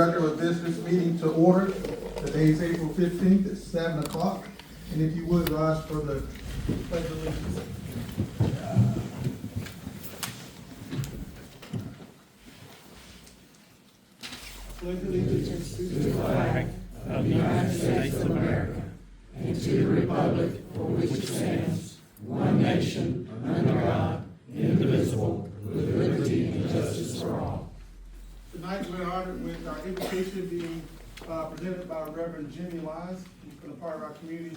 regular business meeting to order. Today is April 15th at 7 o'clock. And if you would rise for the pledge of allegiance. Pledge allegiance to the flag of the United States of America and to the republic for which it stands, one nation, under God, indivisible, with liberty and justice for all. Tonight we're honored with our invitation being presented by Reverend Jimmy Wise. He's been a part of our community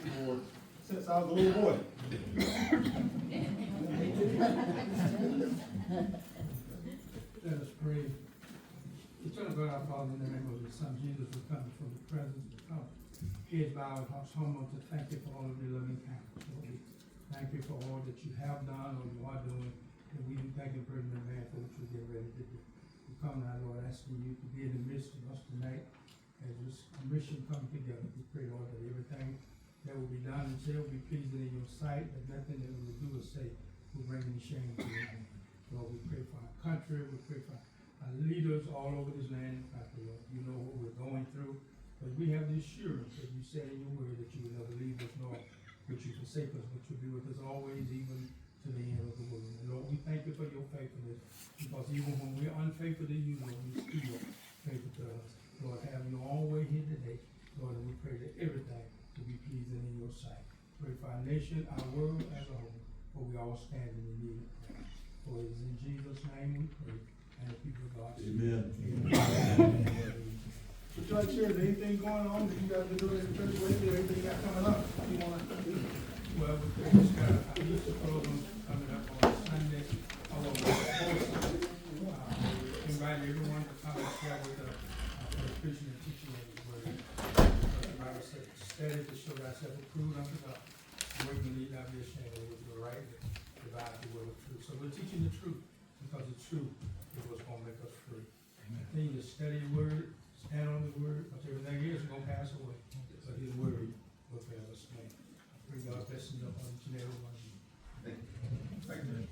since I was a little boy. Let us pray. Eternal God, our Father, in the name of your Son Jesus, we come from the presence of the Father. Heads bowed, hearts humble, to thank you for all of your loving kindness. Lord, we thank you for all that you have done or you are doing, and we do thank you for the man for what you're getting ready to do. We come now, Lord, asking you to be in the midst of us tonight as this mission comes together. We pray, Lord, that everything that will be done and said will be pleasing in your sight, that nothing that we will do or say will bring any shame to your name. Lord, we pray for our country, we pray for our leaders all over this land and country, Lord. You know what we're going through, but we have the assurance that you said in your word that you will never leave us, nor would you forsake us, but you'll be with us always, even to the end of the world. And Lord, we thank you for your faithfulness, because even when we're unfaithful to you, Lord, you still faithful to us. Lord, have your own way here today, Lord, and we pray that everything will be pleasing in your sight. Pray for our nation, our world as a whole, for we all stand in the need of prayer. For it is in Jesus' name we pray, and the people of God say, Amen. Amen. So Judge, is there anything going on that you guys been doing in the church lately, or anything got coming up you want to do? Well, we just got our Easter program coming up on Sunday. I will invite everyone to come and share with us for the preaching and teaching of his word. The Bible says, study to show thyself approved unto God. Workman need not be ashamed of what you're right, divide the word of truth. So we're teaching the truth, because the truth is what's going to make us free. Continue to study the word, stand on the word, because everything is going to pass away. But his word will forever stand. I pray God's blessings upon each and every one of you. Thank you.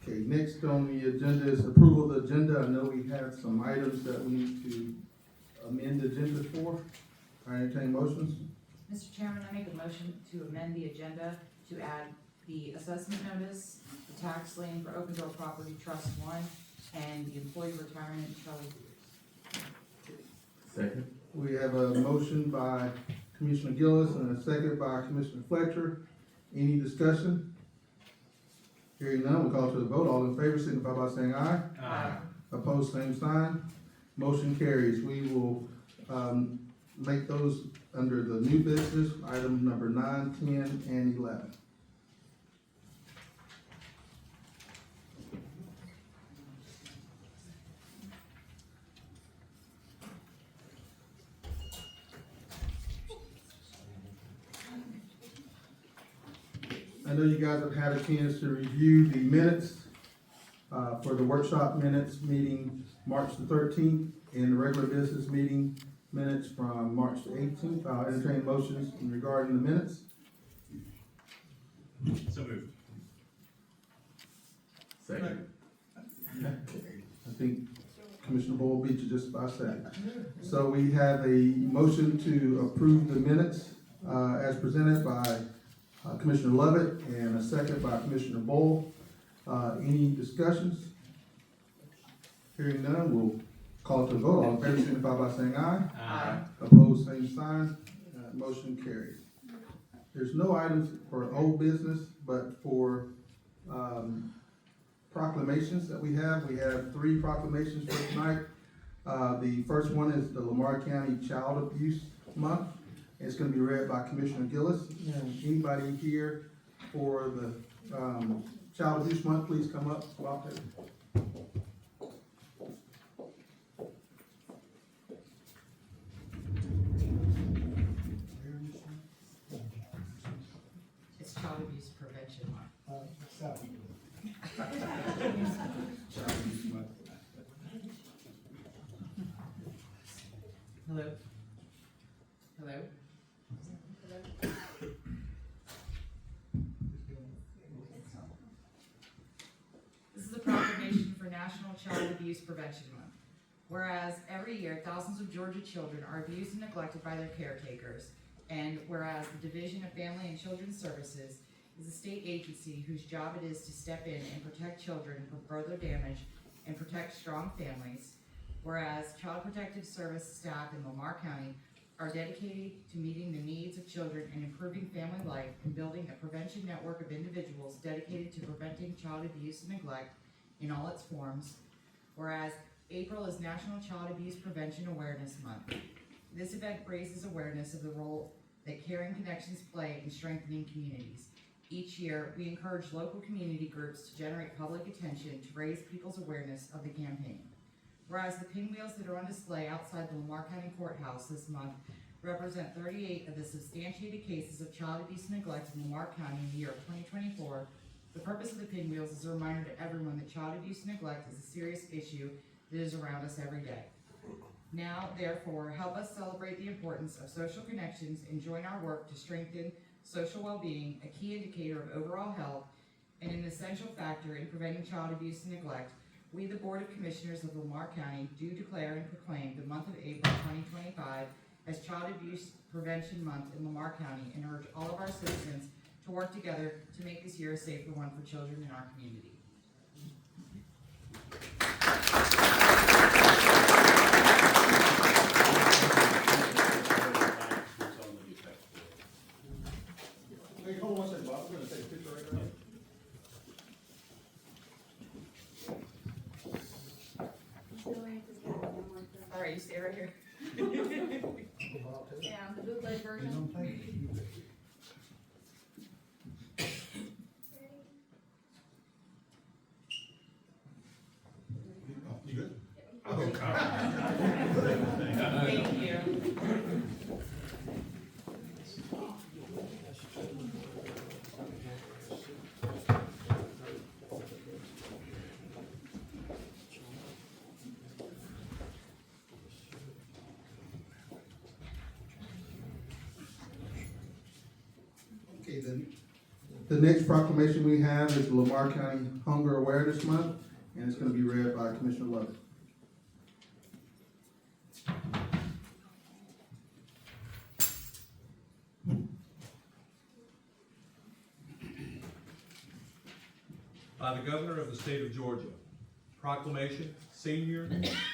Okay, next on the agenda is approval of the agenda. I know we have some items that we need to amend the agenda for. I entertain motions. Mr. Chairman, I make a motion to amend the agenda to add the assessment notice, the tax lien for Open Door Property Trust 1, and the employee retirement Charlie Beers. Second. We have a motion by Commissioner Gillis and a second by Commissioner Fletcher. Any discussion? Hearing none, we'll call to the vote. All in favor signify by saying aye. Aye. Opposed, same sign. Motion carries. We will make those under the new business, item number 9, 10, and 11. I know you guys have had a chance to review the minutes for the workshop minutes meeting March the 13th and the regular business meeting minutes from March the 18th. I'll entertain motions regarding the minutes. So moved. Second. I think Commissioner Boyle beat you just by a second. So we have a motion to approve the minutes as presented by Commissioner Lovett and a second by Commissioner Boyle. Any discussions? Hearing none, we'll call to the vote. All in favor signify by saying aye. Aye. Opposed, same sign. Motion carries. There's no items for old business, but for proclamations that we have 3 proclamations for tonight. The first one is the Lamar County Child Abuse Month. It's going to be read by Commissioner Gillis. And anybody here for the Child Abuse Month, please come up. Go out there. It's Child Abuse Prevention Month. Hello? Hello? National Child Abuse Prevention Month. Whereas every year, thousands of Georgia children are abused and neglected by their caretakers. And whereas the Division of Family and Children's Services is a state agency whose job it is to step in and protect children from further damage and protect strong families. Whereas Child Protective Service staff in Lamar County are dedicated to meeting the needs of children and improving family life and building a prevention network of individuals dedicated to preventing child abuse and neglect in all its forms. Whereas April is National Child Abuse Prevention Awareness Month. This event raises awareness of the role that caring connections play in strengthening communities. Each year, we encourage local community groups to generate public attention to raise people's awareness of the campaign. Whereas the pinwheels that are on display outside the Lamar County Courthouse this month represent 38 of the substantiated cases of child abuse and neglect in Lamar County in the year of 2024, the purpose of the pinwheels is a reminder to everyone that child abuse and neglect is a serious issue that is around us every day. Now, therefore, help us celebrate the importance of social connections and join our work to strengthen social well-being, a key indicator of overall health and an essential factor in preventing child abuse and neglect. We, the Board of Commissioners of Lamar County, do declare and proclaim the month of April 2025 as Child Abuse Prevention Month in Lamar County and urge all of our citizens to work together to make this year a safer one for children in our community. Hey, hold on one second, Bob. We're gonna take a picture right now. All right, you stay right here. Yeah, the bootleg version. You good? Thank you. Okay, then, the next proclamation we have is Lamar County Hunger Awareness Month, and it's gonna be read by Commissioner Lovett. By the Governor of the State of Georgia, proclamation, Senior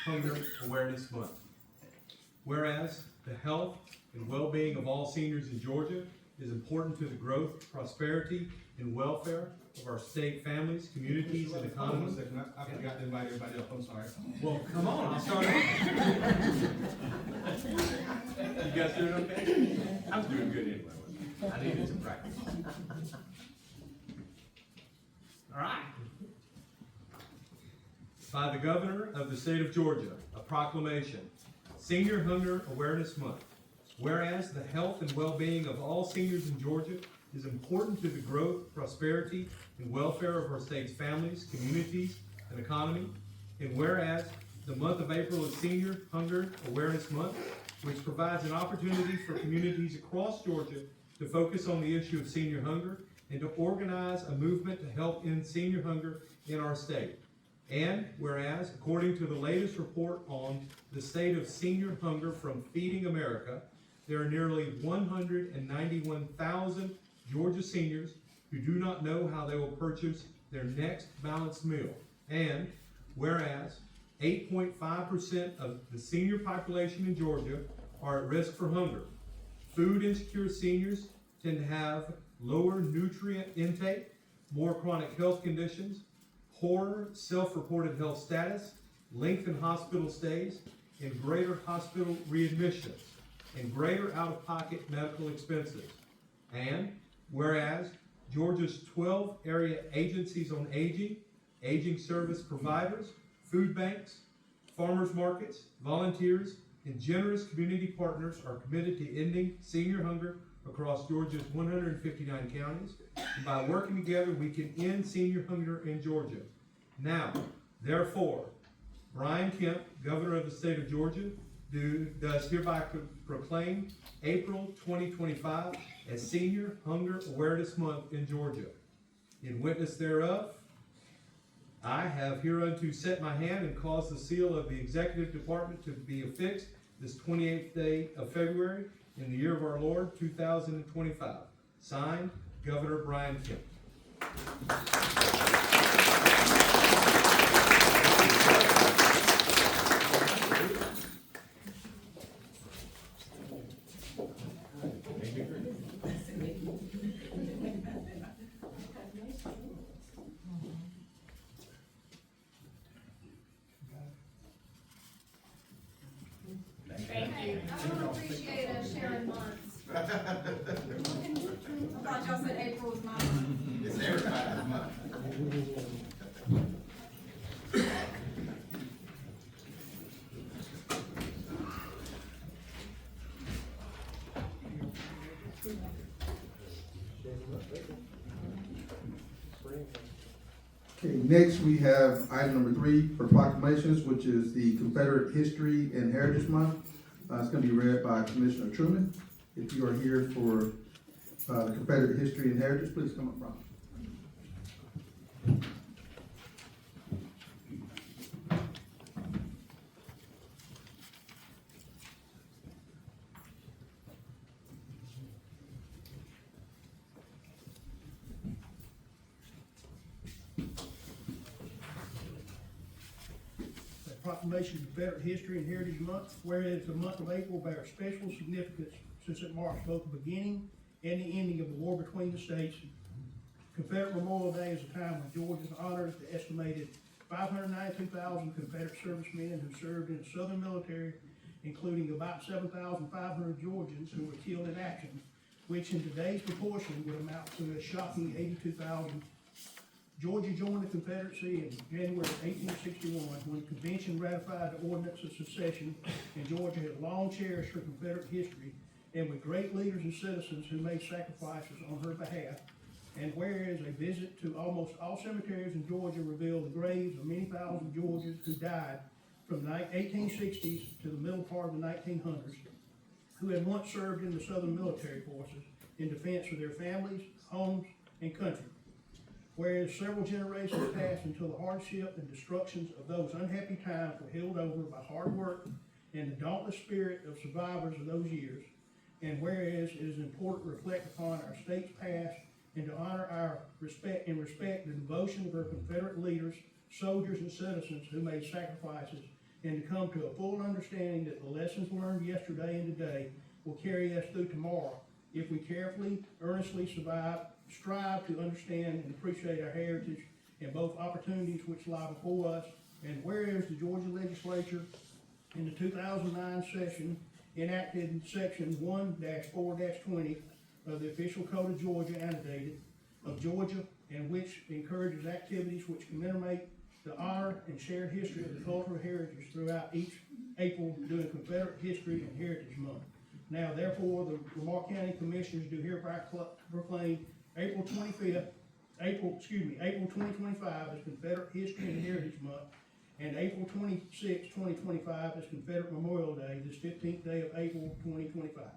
Hunger Awareness Month. Whereas the health and well-being of all seniors in Georgia is important to the growth, prosperity, and welfare of our state families, communities, and economies. I forgot to invite everybody up, I'm sorry. Well, come on, I'll start off. You guys doing okay? I was doing good anyway. I needed some practice. All right. By the Governor of the State of Georgia, a proclamation, Senior Hunger Awareness Month. Whereas the health and well-being of all seniors in Georgia is important to the growth, prosperity, and welfare of our state's families, communities, and economy. And whereas the month of April is Senior Hunger Awareness Month, which provides an opportunity for communities across Georgia to focus on the issue of senior hunger and to organize a movement to help end senior hunger in our state. And whereas, according to the latest report on the state of senior hunger from Feeding America, there are nearly 191,000 Georgia seniors who do not know how they will purchase their next balanced meal. And whereas 8.5% of the senior population in Georgia are at risk for hunger, food insecure seniors tend to have lower nutrient intake, more chronic health conditions, poorer self-reported health status, lengthened hospital stays, and greater hospital readmissions, and greater out-of-pocket medical expenses. And whereas Georgia's 12 area agencies on aging, aging service providers, food banks, farmers markets, volunteers, and generous community partners are committed to ending senior hunger across Georgia's 159 counties. And by working together, we can end senior hunger in Georgia. Now, therefore, Brian Kemp, Governor of the State of Georgia, does hereby proclaim April 2025 as Senior Hunger Awareness Month in Georgia. In witness thereof, I, I have hereunto set my hand and caused the seal of the executive department to be affixed this 28th day of February in the year of our Lord, 2025. Signed, Governor Brian Kemp. Thank you. I don't appreciate sharing months. I thought y'all said April was my month. It's everybody's month. Okay, next we have item number 3 for proclamations, which is the Confederate History and Heritage Month. It's gonna be read by Commissioner Truman. If you are here for, the Confederate History and Heritage, please come up front. Proclamation of Confederate History and Heritage Month, whereas the month of April bears special significance since it marks both the beginning and the ending of the war between the states. Confederate Memorial Day is a time when Georgia honors the estimated 592,000 Confederate servicemen who served in the Southern military, including about 7,500 Georgians who were killed in action, which in today's proportion would amount to a shocking 82,000. Georgia joined the Confederacy in January 1861 when the convention ratified the Ordinance of Secession, and Georgia has long cherished her Confederate history and with great leaders and citizens who made sacrifices on her behalf. And whereas a visit to almost all cemeteries in Georgia revealed the graves of many thousand Georgians who died from the 1860s to the middle part of the 1900s, who had once served in the Southern military forces in defense of their families, homes, and country. Whereas several generations passed until the hardship and destructions of those unhappy times were held over by hard work and the dauntless spirit of survivors of those years. And whereas it is important to reflect upon our state's past and to honor our respect the devotion of our Confederate leaders, soldiers, and citizens who made sacrifices, and to come to a full understanding that the lessons learned yesterday and today will carry us through tomorrow if we carefully, earnestly strive to understand and appreciate our heritage and both opportunities which lie before us. And whereas the Georgia legislature in the 2009 session enacted section 1-4-20 of the official code of Georgia annotated of Georgia, and which encourages activities which commemorate the honor and shared history of the cultural heritage throughout each April during Confederate History and Heritage Month. Now therefore, the Lamar County Commissioners do hereby proclaim April 2025 as Confederate History and Heritage Month, and April 26, 2025 as Confederate Memorial Day, this 15th day of April 2025.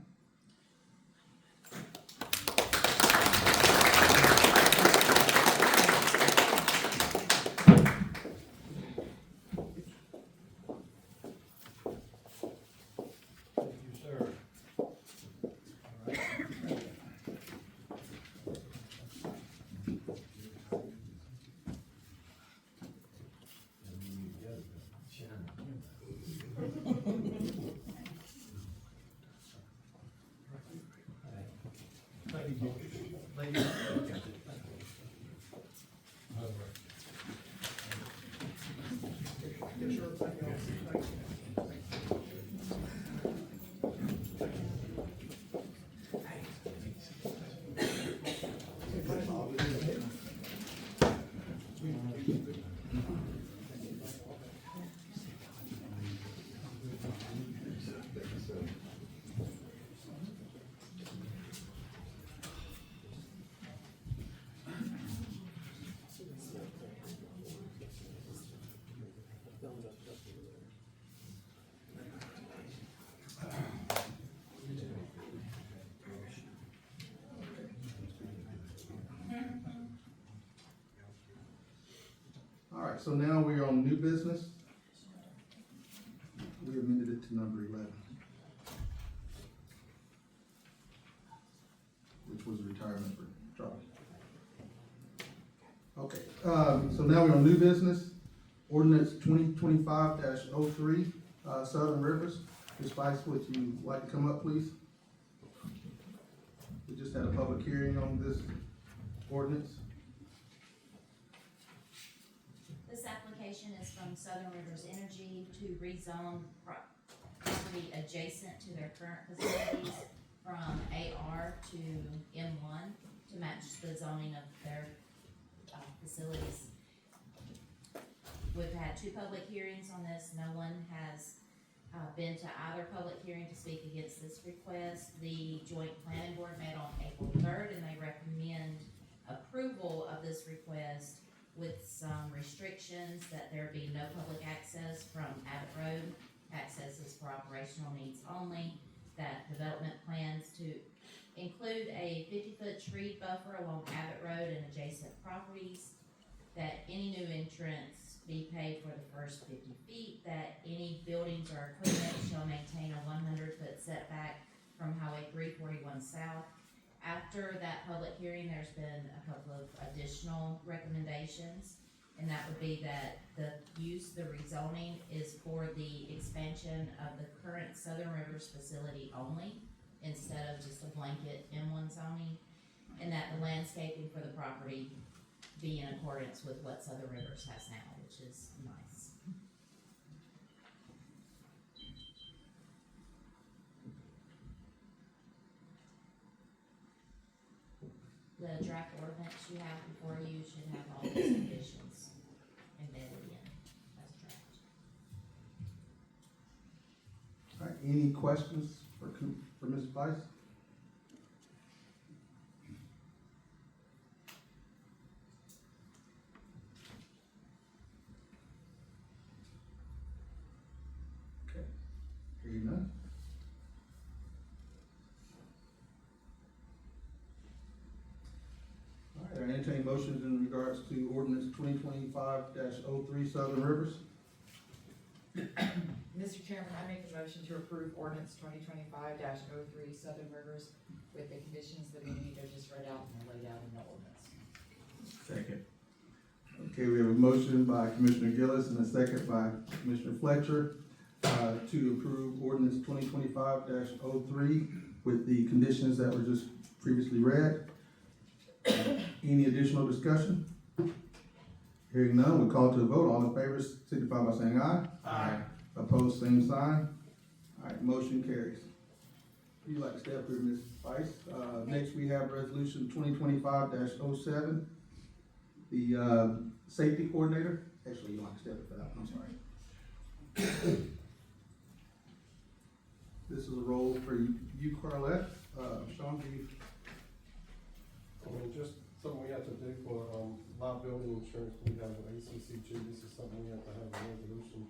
right, so now we're on new business. We amended it to number 11, which was retirement for Charlie. Okay, so now we're on new business, ordinance 2025-03, Southern Rivers. Ms. Spice, would you like to come up, please? We just had a public hearing on this ordinance. This application is from Southern Rivers Energy to rezone property adjacent to their current facilities from AR to M1 to match the zoning of their facilities. We've had 2 public hearings on this. No one has been to either public hearing to speak against this request. The joint planning board met on April 3rd and they recommend approval of this request with some restrictions, that there be no public access from Abbott Road. Access is for operational needs only. That development plans to include a 50-foot tree buffer along Abbott Road and adjacent properties. That any new entrance be paid for the first 50 feet. That any buildings or equipment shall maintain a 100-foot setback from Highway 341 South. After that public hearing, there's been a couple of additional recommendations, and that would be that the rezoning is for the expansion of the current Southern Rivers facility only, instead of just a blanket M1 zoning, and that the landscaping for the property be in accordance with what Southern Rivers has now, which is nice. The draft ordinance you have before you should have all those conditions embedded in as draft. All right, any questions for Ms. Spice? Okay, hearing none. All right, I entertain motions in regards to ordinance 2025-03 Southern Rivers. Mr. Chairman, I make a motion to approve ordinance 2025-03 Southern Rivers with the conditions that Anita just read out and laid out in the ordinance. Second. Okay, we have a motion by Commissioner Gillis and a second by Commissioner Fletcher to approve ordinance 2025-03 with the conditions that were just previously read. Any additional discussion? Hearing none, we call to a vote. All in favor signify by saying aye. Aye. Opposed, same sign. All right, motion carries. Would you like to stay up here, Ms. Spice? Next, we have resolution 2025-07. The safety coordinator. Actually, you want to stay up for that one, I'm sorry. This is a role for you, Carlette. Sean, do you? Just something we have to do for liability insurance. We have an ACCG. This is something we have to have a resolution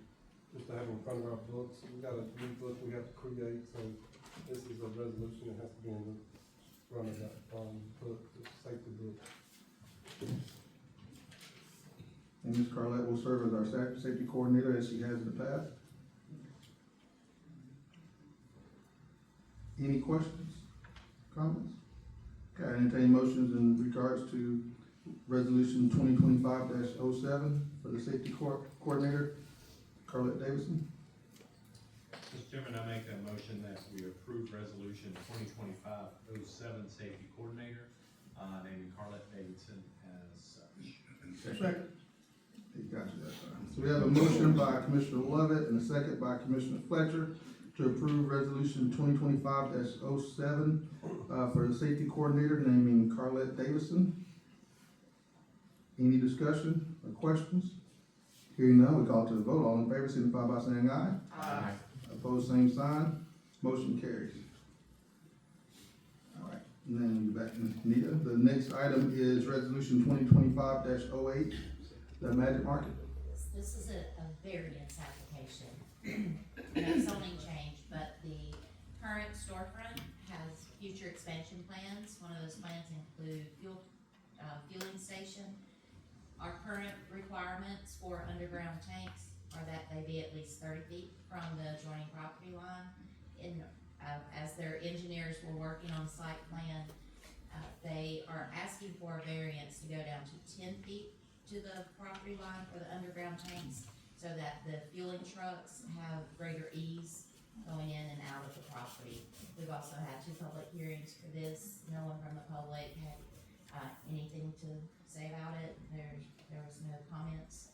just to have in front of our books. We got a new book we have to create, so this is a resolution that has to be in the front of that book, the safety book. And Ms. Carlette will serve as our safety coordinator as she has in the past. Any questions, comments? Okay, I entertain motions in regards to resolution 2025-07 for the safety coordinator, Carlette Davison. Mr. Chairman, I make that motion that we approve resolution 2025-07 safety coordinator, naming Carlette Davidson as such. Second. Gotcha, that's fine. So we have a motion by Commissioner Lovett and a second by Commissioner Fletcher to approve resolution 2025-07 for the safety coordinator, naming Carlette Davison. Any discussion or questions? Hearing none, we call to the vote. All in favor signify by saying aye. Aye. Opposed, same sign. Motion carries. All right, and then we're back to Anita. The next item is resolution 2025-08, the Magic Market. This is a variance application. No zoning change, but the current storefront has future expansion plans. One of those plans include fueling station. Our current requirements for underground tanks are that they be at least 30 feet from the adjoining property line. As their engineers were working on the site plan, they are asking for a variance to go down to 10 feet to the property line for the underground tanks, so that the fueling trucks have greater ease going in and out of the property. We've also had 2 public hearings for this. No one from the public had anything to say about it. There was no comments.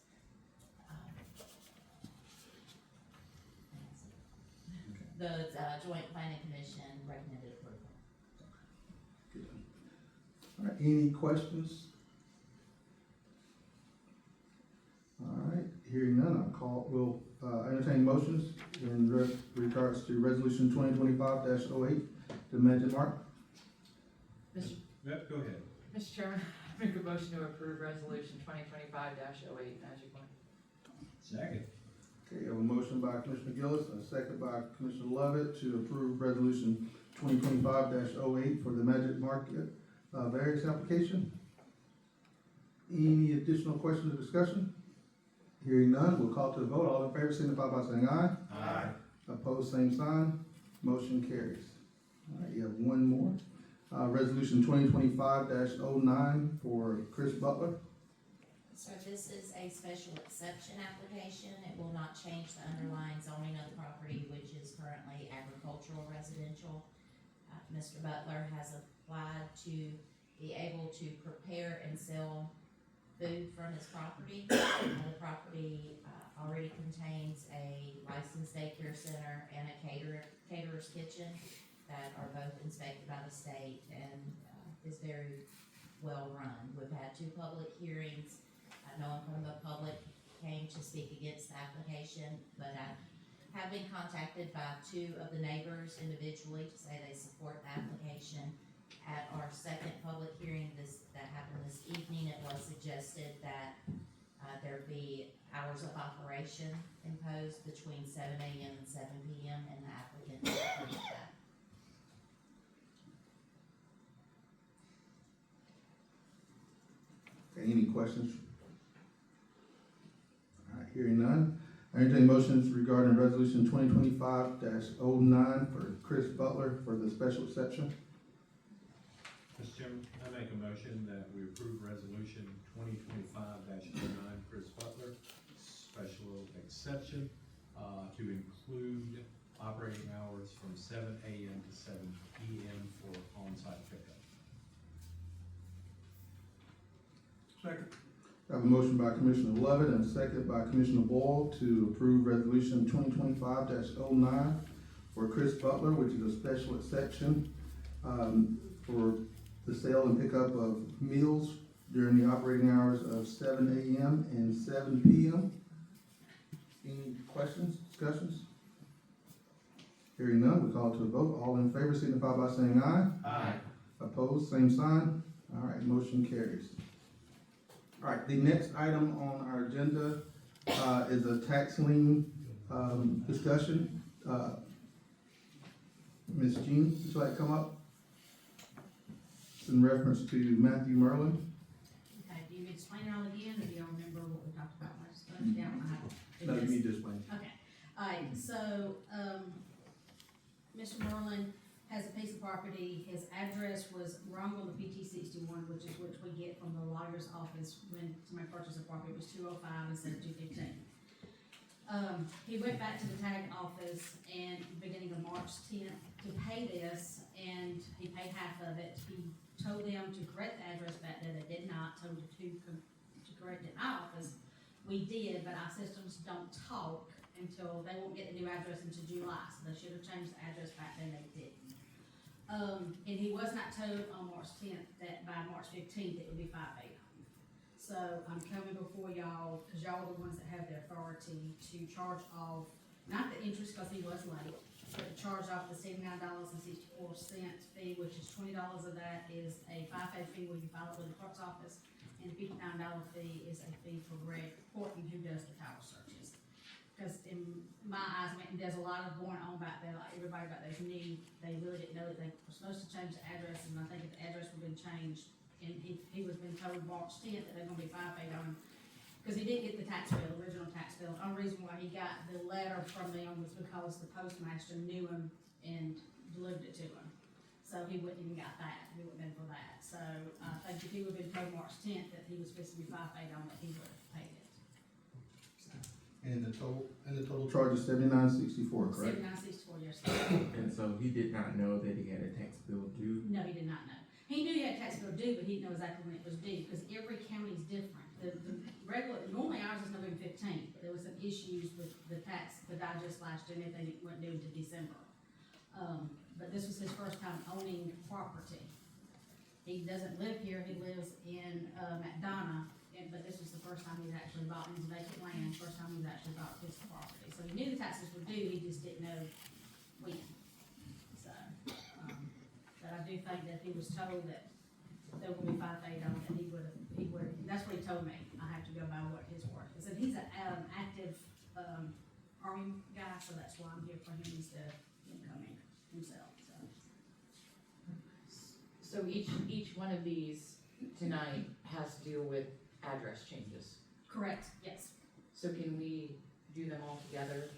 The Joint Planning Commission recommended approval. Good. All right, any questions? All right, hearing none, we'll entertain motions in regards to resolution 2025-08, the Magic Mark. Yep, go ahead. Mr. Chairman, I make a motion to approve resolution 2025-08, Magic Mark. Second. Okay, I have a motion by Commissioner Gillis and a second by Commissioner Lovett to approve resolution 2025-08 for the Magic Market variance application. Any additional questions or discussion? Hearing none, we'll call to the vote. All in favor signify by saying aye. Aye. Opposed, same sign. Motion carries. All right, you have one more. Resolution 2025-09 for Chris Butler. So this is a special exception application. It will not change the underlying zoning of the property, which is currently agricultural residential. Mr. Butler has applied to be able to prepare and sell food from his property. The property already contains a licensed daycare center and a caterer's kitchen that are both inspected by the state and is very well run. We've had 2 public hearings. No one from the public came to speak against the application, but I have been contacted by 2 of the neighbors individually to say they support the application. At our second public hearing that happened this evening, it was suggested that there be hours of operation imposed between 7 a.m. and 7 p.m. and the applicant approved that. Okay, any questions? All right, hearing none. I entertain motions regarding resolution 2025-09 for Chris Butler for the special exception. Mr. Chairman, I make a motion that we approve resolution 2025-09, Chris Butler, special exception, to include operating hours from 7 a.m. to 7 p.m. for on-site pickup. Second. I have a motion by Commissioner Lovett and a second by Commissioner Boyle to approve resolution 2025-09 for Chris Butler, which is a special exception for the sale and pickup of meals during the operating hours of 7 a.m. and 7 p.m. Any questions, discussions? Hearing none, we call to a vote. All in favor signify by saying aye. Aye. Opposed, same sign. All right, motion carries. All right, the next item on our agenda is a tax lien discussion. Ms. Jean, would you like to come up? It's in reference to Matthew Merlin. Okay, do you need to explain it all again, or do y'all remember what we talked about last time? Yeah, I have to do No, you this. need to explain. Okay, alright, so, Mr. Merlin has a piece of property, his address was wrong on the PT 61, which is which we get from the lawyer's office when somebody purchased a property, it was 205 instead of 215. He went back to the tag office and beginning of March 10th to pay this, and he paid half of it. He told them to correct the address back there, they did not, told them to correct it in our office. We did, but our systems don't talk until, they won't get the new address until July, so they should have changed the address back then, they didn't. And he was not told on March 10th that by March 15th it would be 5 a.m. So I'm coming before y'all, cause y'all are the ones that have the authority to charge off, not the interest, cause he was late, but to charge off the $79.64 fee, which is $20 of that is a FIFO fee where you file it with the clerk's office, and the $59 fee is a fee for Greg Horton, who does the tower searches. Cause in my eyes, I mean, there's a lot of going on back there, like everybody back there's new, they really didn't know that they were supposed to change the address, and I think if the address would have been changed and he was been told March 10th that they're gonna be fine paid on him. Cause he didn't get the tax bill, the original tax bill. The only reason why he got the letter from them was because the postmaster knew him and delivered it to him. So he wouldn't even got that, he wouldn't been for that. So I think if he would've been told March 10th that he was supposed to be fine paid on it, he would've paid it. And the total charge is $79.64, correct? 7964, yes, sir. And so he did not know that he had a tax bill due? No, he did not know. He knew he had a tax bill due, but he didn't know exactly when it was due, because every county is different. The regular, normally ours is November 15th, but there was some issues with the tax, the digest last year, and everything it went due into December. But this was his first time owning property. He doesn't live here, he lives in, McDonough, but this was the first time he's actually bought his vacant land, first time he's actually bought a piece of property. So he knew the taxes were due, he just didn't know when. So, but I do think that he was told that there will be fine paid on it, he would've, that's what he told me. I have to go by what his word is. And he's an, active, Army guy, so that's why I'm here for him instead of him coming himself, so. So each one of these tonight has to deal with address changes. Correct, yes. So can we do them all together?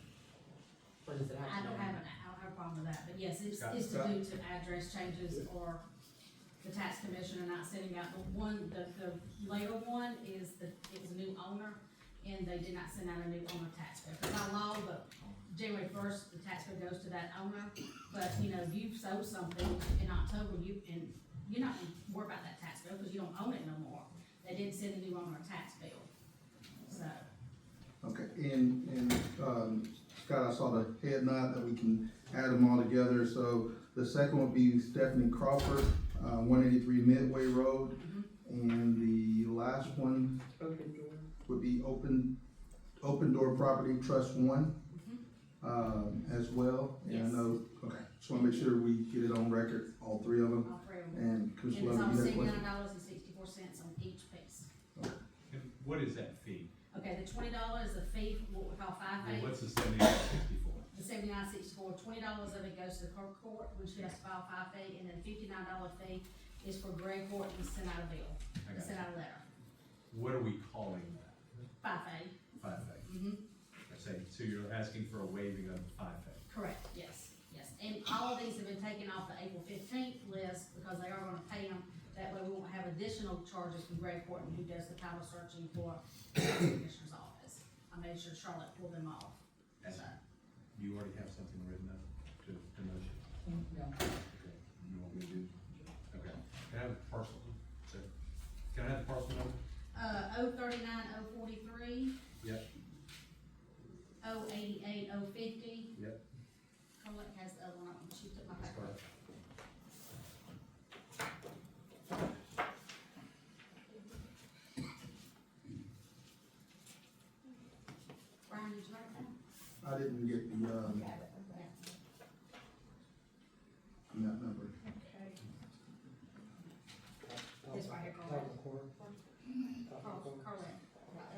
Or does it have to? I don't have a problem with that, but yes, it's Scott, to do to address changes or the tax commissioner not sending out, the later one is it was a new owner, and they did not send out a new owner tax bill. By law, but January 1st, the tax bill goes to that owner, but, you know, if you sold something in October, you're not gonna worry about that tax bill, because you don't own it no more. They didn't send a new owner tax bill, so. Okay, and Scott, I saw the head nod that we can add them all together. So the second would be Stephanie Crawford, 183 Midway Road. And the last one would be Open Door Property Trust 1, as well. And I Yes. know, okay, just wanna make sure we get it on record, all three of them. All three of them. And And Commissioner it's Love, all you had a question? $79.64 on each piece. And what is that fee? Okay, the $20 is a fee for what we call And 5A. what's the 79.64? The $79.64, $20 of it goes to the clerk court, when she has to file 5A, and then $59 fee is for Greg Court to send out a bill, I to got send you. out a letter. What are we calling that? 5A, 5A. mm-hmm, I say, so you're asking for a waiving of 5A. correct, yes, yes. And all of these have been taken off the April 15th list, because they are gonna pay them. That way we won't have additional charges from Greg Horton, who does the title searching for the commissioner's office. I made sure Charlotte pulled them off, And so. you already have something written up to motion? No. Okay. You want me to do? Okay. Can I have a parcel? Sir? Can I have the parcel number? 039-043. Yep. 088-050. Yep. Colette has the other one, she took my That's paper. correct. Brian, did you write that? I didn't get the, that number. This right here, Colette. Colette.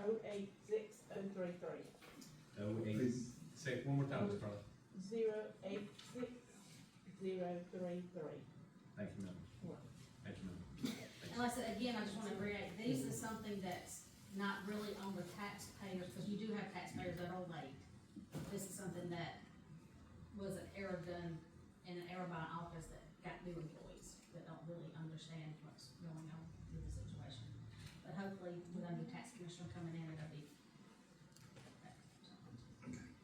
086033. 08, say it one more time, Ms. Carla. 086033. Thank you, ma'am. Thank you, ma'am. And like I said, again, I just wanna reiterate, this is something that's not really on the taxpayers, because you do have taxpayers that are late. This is something that was an error done, and an error by an office that got new employees that don't really understand what's going on with the situation. But hopefully, with our new tax commissioner coming in, it'll be.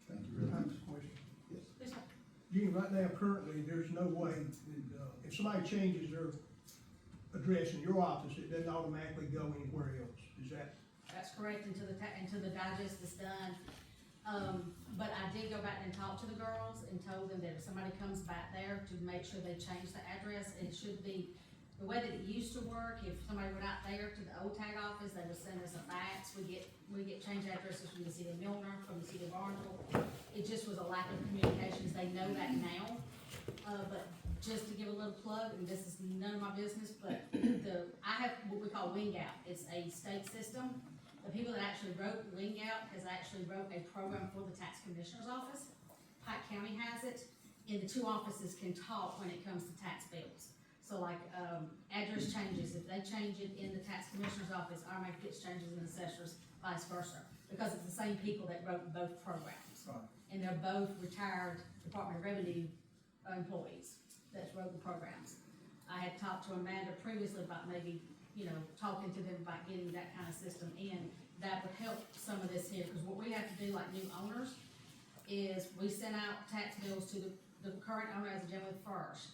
Thank you very much. Question. Yes, sir. Gene, right now, currently, there's no way, that, if somebody changes their address in your office, it doesn't automatically go anywhere else, is that? That's correct, until the digest is done. But I did go back and talk to the girls and told them that if somebody comes back there to make sure they change the address, it should be, the way that it used to work, if somebody went out there to the old tag office, they would send us a fax. We get changed addresses from the city of Milner, from the city of Barnesville. It just was a lack of communications. They know that now. But just to give a little plug, and this is none of my business, but I have what we call Wing Out. It's a state system. The people that actually wrote Wing Out has actually wrote a program for the tax commissioner's office. Pike County has it, and the two offices can talk when it comes to tax bills. So like, address changes, if they change it in the tax commissioner's office, our make gets changes in the assessor's, vice versa. Because it's the same people that wrote both programs. Right. And they're both retired Department of Revenue employees that wrote the programs. I had talked to Amanda previously about maybe, talking to them about getting that kind of system in. That would help some of this here, because what we have to do like new owners is we send out tax bills to the current owner as of January 1st.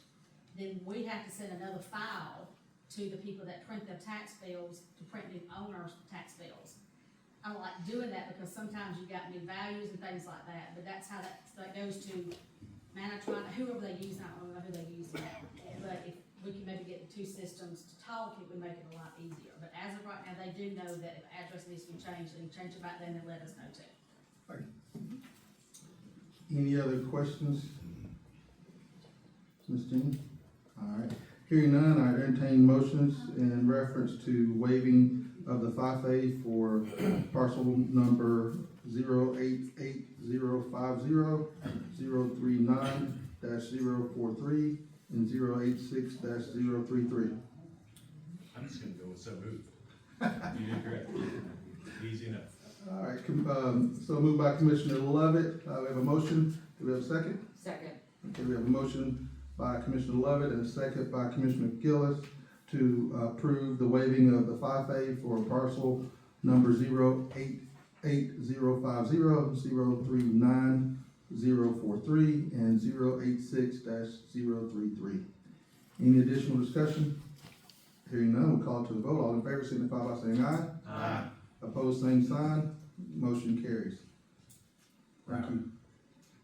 Then we have to send another file to the people that print their tax bills to print new owners' tax bills. I don't like doing that because sometimes you got new values and things like that, but that's how that goes to Manatron, whoever they use, I don't know who they use now. But if we can maybe get the two systems to talk, it would make it a lot easier. But as of right now, they do know that if address needs to be changed, they can change it back then and let us know too. Any other questions? Ms. Jean? All right. Hearing none, I entertain motions in reference to waiving of the FIFA for parcel number 088-050-039-043 and 086-033. I'm just gonna go with so moved. You did great. Easy enough. All right, so moved by Commissioner Lovett. We have a motion. Do we have a second? Second. Okay, we have a motion by Commissioner Lovett and a second by Commissioner Gillis to approve the waiving of the FIFA for parcel number 088-050-039-043 and 086-033. Any additional discussion? Hearing none, we'll call to the vote. All in favor signify by saying aye. Aye. Opposed, same sign. Motion carries. Thank you.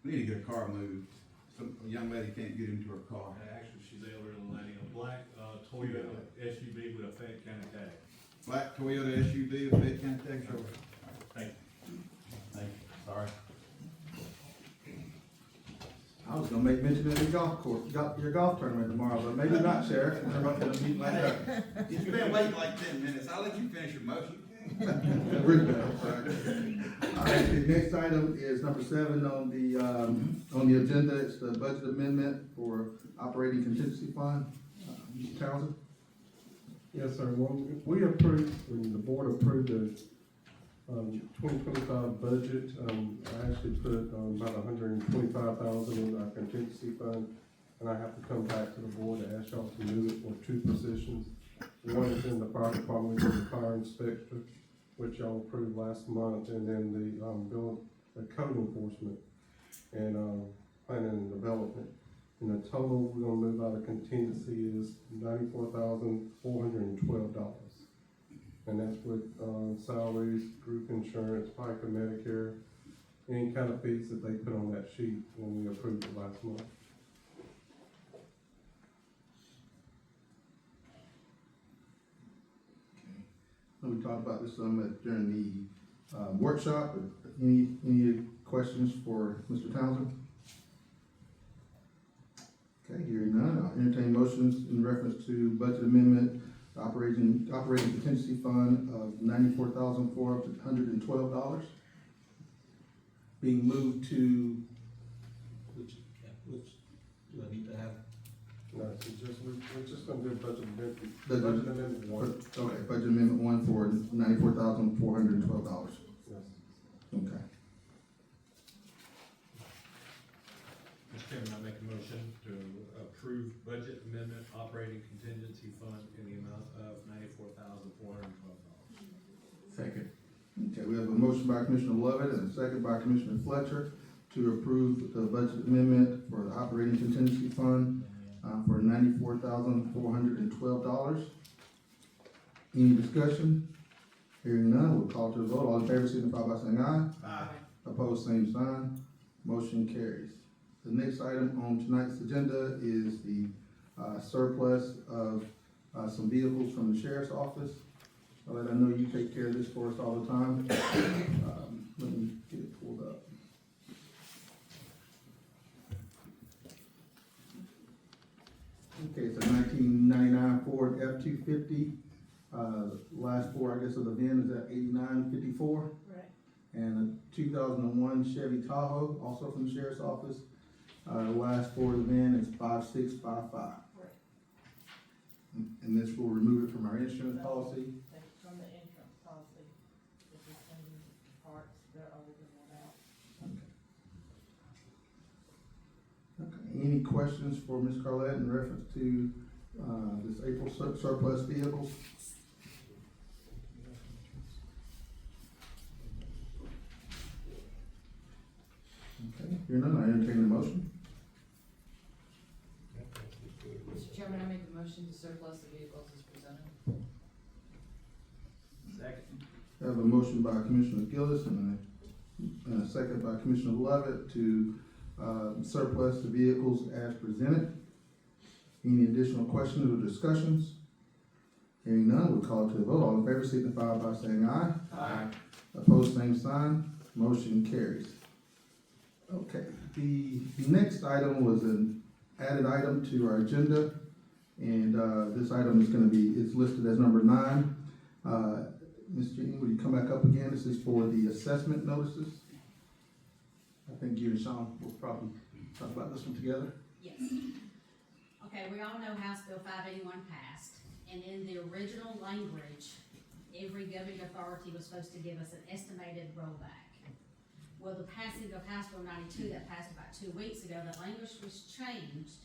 We need to get a car moved. Some young lady can't get into her car. Actually, she's the elderly lady, a black Toyota SUV with a Fayette County tag. Black Toyota SUV with Fayette County tag. Thank you. Thank you, sorry. I was gonna make mention of your golf course, your golf tournament tomorrow, but maybe not, Sheriff. We're not gonna meet like that. You've been waiting like 10 minutes. I'll let you finish your motion. We're good. All right, the next item is number 7 on the agenda. It's the budget amendment for operating contingency fund. Mr. Townsend? Yes, sir. Well, we approved, when the board approved the 2025 budget, I actually put about $125,000 in our contingency fund, and I have to come back to the board to ask y'all to move it for 2 positions. One is in the fire department, which is the fire inspector, which y'all approved last month, and then the code enforcement and planning and development. And the total we're gonna move out of contingency is $94,412. And that's with salaries, group insurance, FICA, Medicare, any kind of fees that they put on that sheet when we approved it last month. We talked about this some during the workshop. Any questions for Mr. Townsend? Okay, hearing none, I'll entertain motions in reference to budget amendment, operating contingency fund of $94,412 being moved to, which do I need to have? No, so we're just gonna do budget amendment, The- budget amendment 1. Okay, budget amendment 1 for $94,412. Yes. Okay. Mr. Chairman, I make a motion to approve budget amendment operating contingency fund in the amount of $94,412. Second. Okay, we have a motion by Commissioner Lovett and a second by Commissioner Fletcher to approve the budget amendment for the operating contingency fund for $94,412. Any discussion? Hearing none, we'll call to the vote. All in favor signify by saying aye. Aye. Opposed, same sign. Motion carries. The next item on tonight's agenda is the surplus of some vehicles from the sheriff's office. I know you take care of this for us all the time. Let me get it pulled up. Okay, it's a 1999 Ford F-250. Last four, I guess, of the VIN is at 8954. Right. And a 2001 Chevy Tahoe, also from the sheriff's office. Last four of the VIN is 5655. Right. and this will remove it from our insurance policy. From the insurance policy, if it's in parts, they're old and worn out. Okay, any questions for Ms. Carlett in reference to, this April surplus vehicles? Okay, hearing none, I entertain the motion. Mr. Chairman, I make a motion to surplus the vehicles as presented. Second. I have a motion by Commissioner Gillis and a second by Commissioner Lovett to, surplus the vehicles as presented. Any additional questions or discussions? Hearing none, we'll call to a vote. All in favor signify by saying aye. Aye. Opposed, same sign. Motion carries. Okay, the next item was an added item to our agenda, and, this item is gonna be, it's listed as number 9. Ms. Jean, will you come back up again? This is for the assessment notices. I think you and Sean will probably talk about this one together. Yes. Okay, we all know House Bill 581 passed, and in the original language, every governing authority was supposed to give us an estimated rollback. Well, the passing of House Bill 92 that passed about 2 weeks ago, the language was changed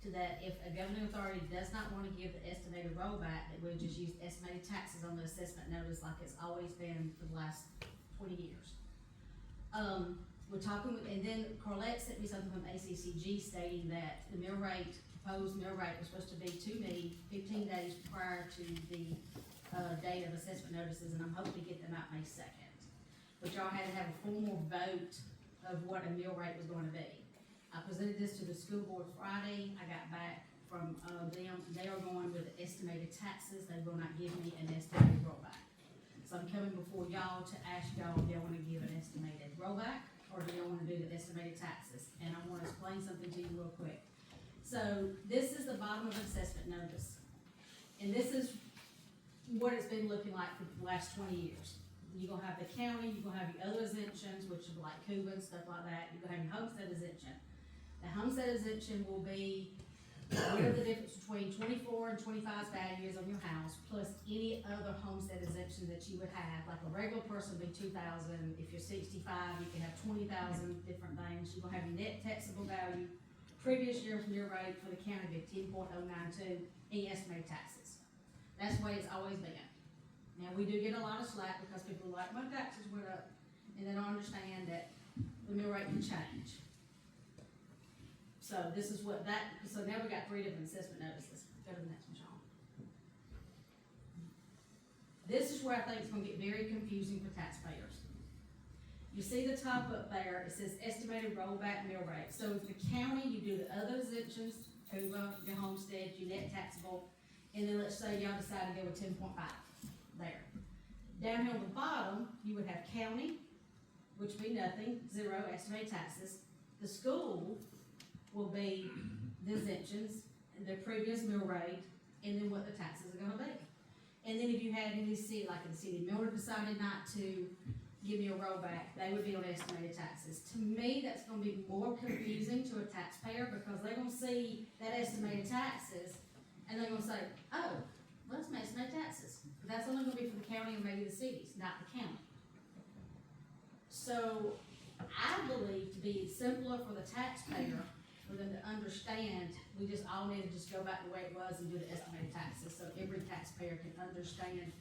to that if a governing authority does not want to give the estimated rollback, that we'll just use estimated taxes on the assessment notice like it's always been for the last 20 years. We're talking, and then Carlette sent me something from ACCG stating that the mill rate, proposed mill rate was supposed to be to me 15 days prior to the date of assessment notices, and I'm hoping to get them out May 2nd. But y'all had to have a formal vote of what a mill rate was going to be. I presented this to the school board Friday. I got back from them. They are going with estimated taxes. They will not give me an estimated rollback. So I'm coming before y'all to ask y'all if y'all want to give an estimated rollback or do y'all want to do the estimated taxes? And I want to explain something to you real quick. So this is the bottom of the assessment notice. And this is what it's been looking like for the last 20 years. You're gonna have the county, you're gonna have your other exemptions, which are like Cuba and stuff like that. You're gonna have your homestead exemption. The homestead exemption will be whatever the difference between 24 and 25's value is on your house, plus any other homestead exemption that you would have. Like a regular person would be 2,000. If you're 65, you can have 20,000 different things. You're gonna have your net taxable value. Previous year from your rate for the county would be 10.092, and your estimated taxes. That's the way it's always been. Now, we do get a lot of slack because people are like, my taxes went up, and they don't understand that the mill rate can change. So this is what that, so now we got 3 different assessment notices. Go to the next one, Sean. This is where I think it's gonna get very confusing for taxpayers. You see the top up there, it says estimated rollback mill rate. So if the county, you do the other exemptions, CUBA, your homestead, your net taxable, and then let's say y'all decide to go with 10.5. There. Down here on the bottom, you would have county, which would be nothing, 0 estimated taxes. The school will be the exemptions, the previous mill rate, and then what the taxes are gonna be. And then if you had any city, like in the city of Miller decided not to give me a rollback, they would be on estimated taxes. To me, that's gonna be more confusing to a taxpayer because they're gonna see that estimated taxes and they're gonna say, oh, well, that's my estimated taxes. But that's only gonna be for the county or maybe the cities, not the county. So I believe to be simpler for the taxpayer, for them to understand, we just all need to just go back the way it was and do the estimated taxes so every taxpayer can understand.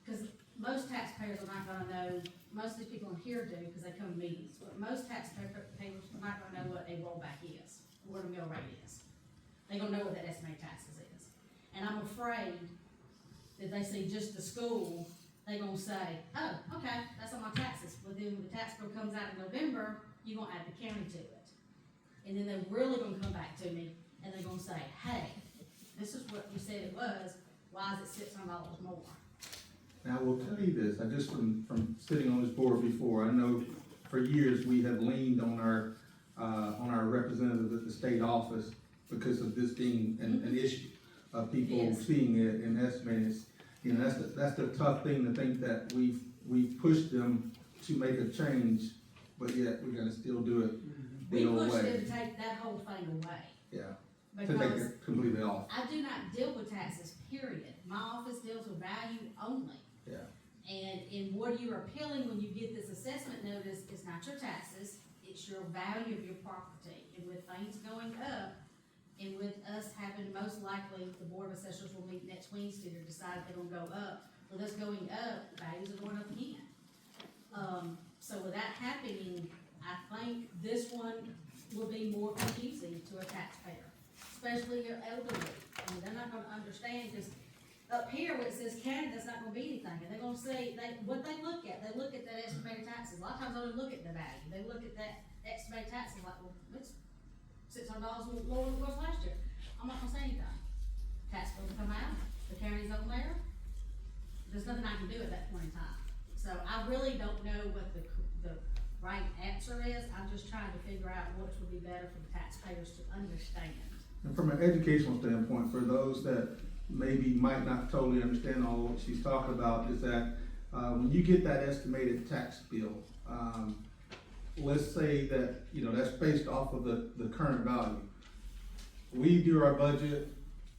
Because most taxpayers are not gonna know, most of these people in here do because they come to meetings, but most taxpayers are not gonna know what a rollback is, or what a mill rate is. They're gonna know what that estimated taxes is. And I'm afraid that they see just the school, they're gonna say, oh, okay, that's on my taxes. But then when the tax bill comes out in November, you're gonna add the county to it. And then they're really gonna come back to me and they're gonna say, hey, this is what you said it was, why is it $600 more? Now, I will tell you this, I just, from sitting on this board before, I know for years we have leaned on our representatives at the state office because of this being an issue of people Yes. seeing it and estimating it. You know, that's the tough thing to think that we've pushed them to make a change, but yet we're gonna still do it We the old pushed way. them to take that whole thing away. Yeah, take because it completely off. I do not deal with taxes, period. My office deals with value only. Yeah. And in what you're appealing when you get this assessment notice, it's not your taxes, it's your value of your property. And with things going up, and with us having, most likely, the Board of Assessors will meet next Wednesday to decide if they're gonna go up. With us going up, values are going up again. So with that happening, I think this one will be more confusing to a taxpayer, especially your elderly. I mean, they're not gonna understand, because up here where it says county, that's not gonna be anything, and they're gonna say, what they look at that estimated taxes. A lot of times they don't look at the value, they look at that estimated taxes like, well, it's $600 lower than it was last year. I'm not gonna say anything. Tax bill will come out, the county's on there, there's nothing I can do at that point in time. So I really don't know what the right answer is, I'm just trying to figure out which would be better for the taxpayers to understand. And from an educational standpoint, for those that maybe might not totally understand all what she's talking about, is that when you get that estimated tax bill, let's say that, that's based off of the current value. We do our budget,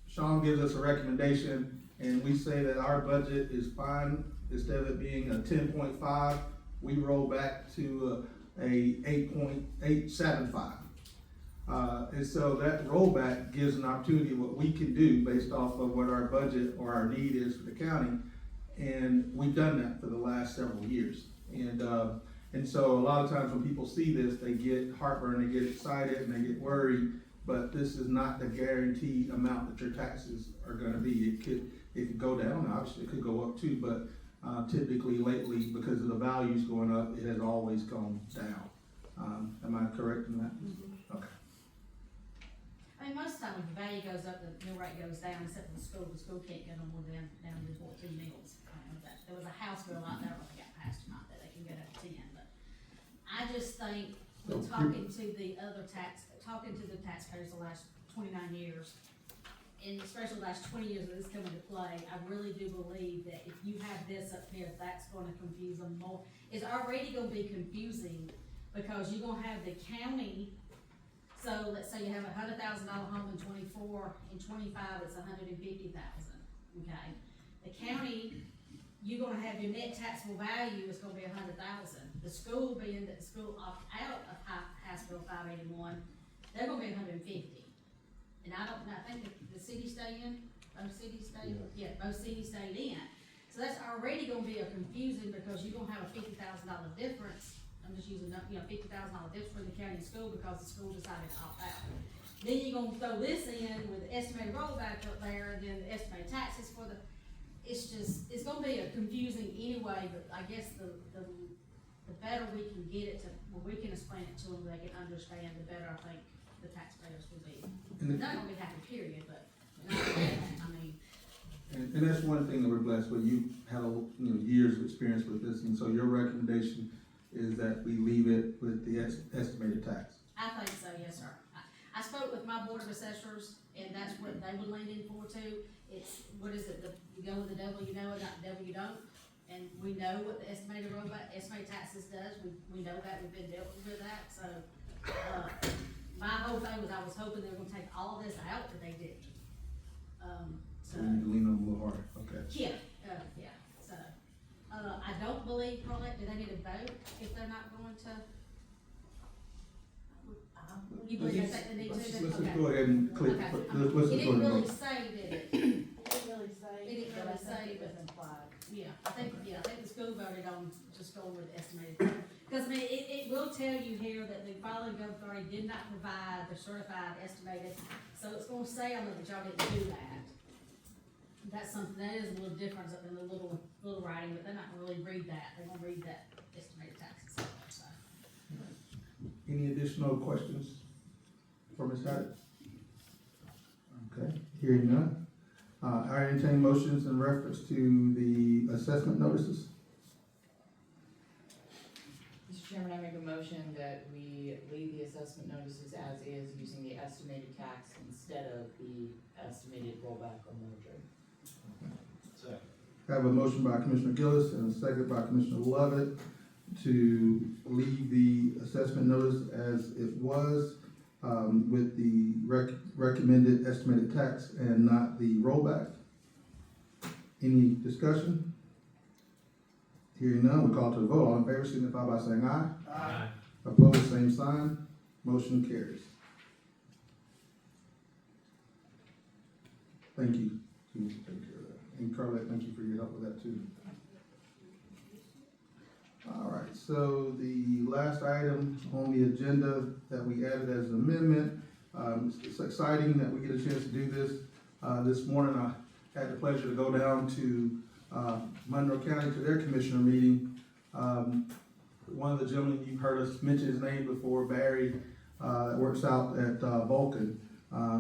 Sean gives us a recommendation, and we say that our budget is fine. Instead of it being a 10.5, we roll back to a 8.875. And so that rollback gives an opportunity of what we can do based off of what our budget or our need is for the county. And we've done that for the last several years. And so a lot of times when people see this, they get heartburn, they get excited, and they get worried, but this is not the guaranteed amount that your taxes are gonna be. It could go down, obviously it could go up too, but typically lately, because of the values going up, it has always gone down. Am I correct in that? Mm-hmm. Okay. I mean, most of the time, when the value goes up, the mill rate goes down, except for the school can't get no more down to 14 mills. There was a House bill out there, when they got passed tonight, that they can get up to 10, but I just think, when talking to the taxpayers the last 29 years, and especially the last 20 years of this coming to play, I really do believe that if you have this up here, that's gonna confuse them more. It's already gonna be confusing, because you're gonna have the county. So let's say you have $100,000 home in 24, in 25 it's $150,000, okay? The county, you're gonna have your net taxable value is gonna be $100,000. The school, being that the school opt out of House Bill 581, they're gonna be $150,000. And I think the city stay in, both cities stay, both cities stayed in. So that's already gonna be a confusing, because you're gonna have a $50,000 difference. I'm just using, $50,000 difference for the county and school, because the school decided to opt out. Then you're gonna throw this in with the estimated rollback up there, and then the estimated taxes for it's gonna be a confusing anyway, but I guess the better we can get it to, where we can explain it to them, they can understand, the better I think the taxpayers will be. They're not gonna be happy, period, but, I mean. And that's one thing that we're blessed with. You have years of experience with this, and so your recommendation is that we leave it with the estimated tax. I think so, yes, sir. I spoke with my Board of Assessors, and that's what they would lean in for too. It's, what is it, you go with the devil you know, and not the devil you don't. And we know what the estimated taxes does, we know that, we've been dealing with that, so, my whole thing was, I was hoping they were gonna take all this out, but they didn't. So we need to lean on them a little harder, okay? Yeah, so, I don't believe, do they need a vote if they're not going to? You believe they need to? Let's just Okay. go ahead and click, Okay. let's It just go didn't ahead really and say, did it? It didn't really say. It didn't but really I think say, it was but- implied. Yeah, I think the school voted on just going with the estimated. Because I mean, it will tell you here that the filing authority did not provide the certified estimated, so it's gonna say on it that y'all didn't do that. That's something, that is a little different than the little writing, but they're not gonna really read that, they're gonna read that estimated taxes, so. Any additional questions for Ms. Haddon? Okay, hearing none. I entertain motions in reference to the assessment notices. Mr. Chairman, I make a motion that we leave the assessment notices as is, using the estimated tax instead of the estimated rollback or merger. Second. I have a motion by Commissioner Gillis and a second by Commissioner Lovett to leave the assessment notice as it was. with the recommended estimated tax and not the rollback. Any discussion? Hearing none, we call to the vote. All in favor signify by saying aye. Aye. Opposed, same sign. Motion carries. Thank you. Take care of that. And Carlette, thank you for your help with that too. All right, so the last item on the agenda that we added as an amendment, it's exciting that we get a chance to do this. This morning I had the pleasure to go down to Monroe County to their commissioner meeting. One of the gentlemen, you've heard us mention his name before, Barry, that works out at Vulcan.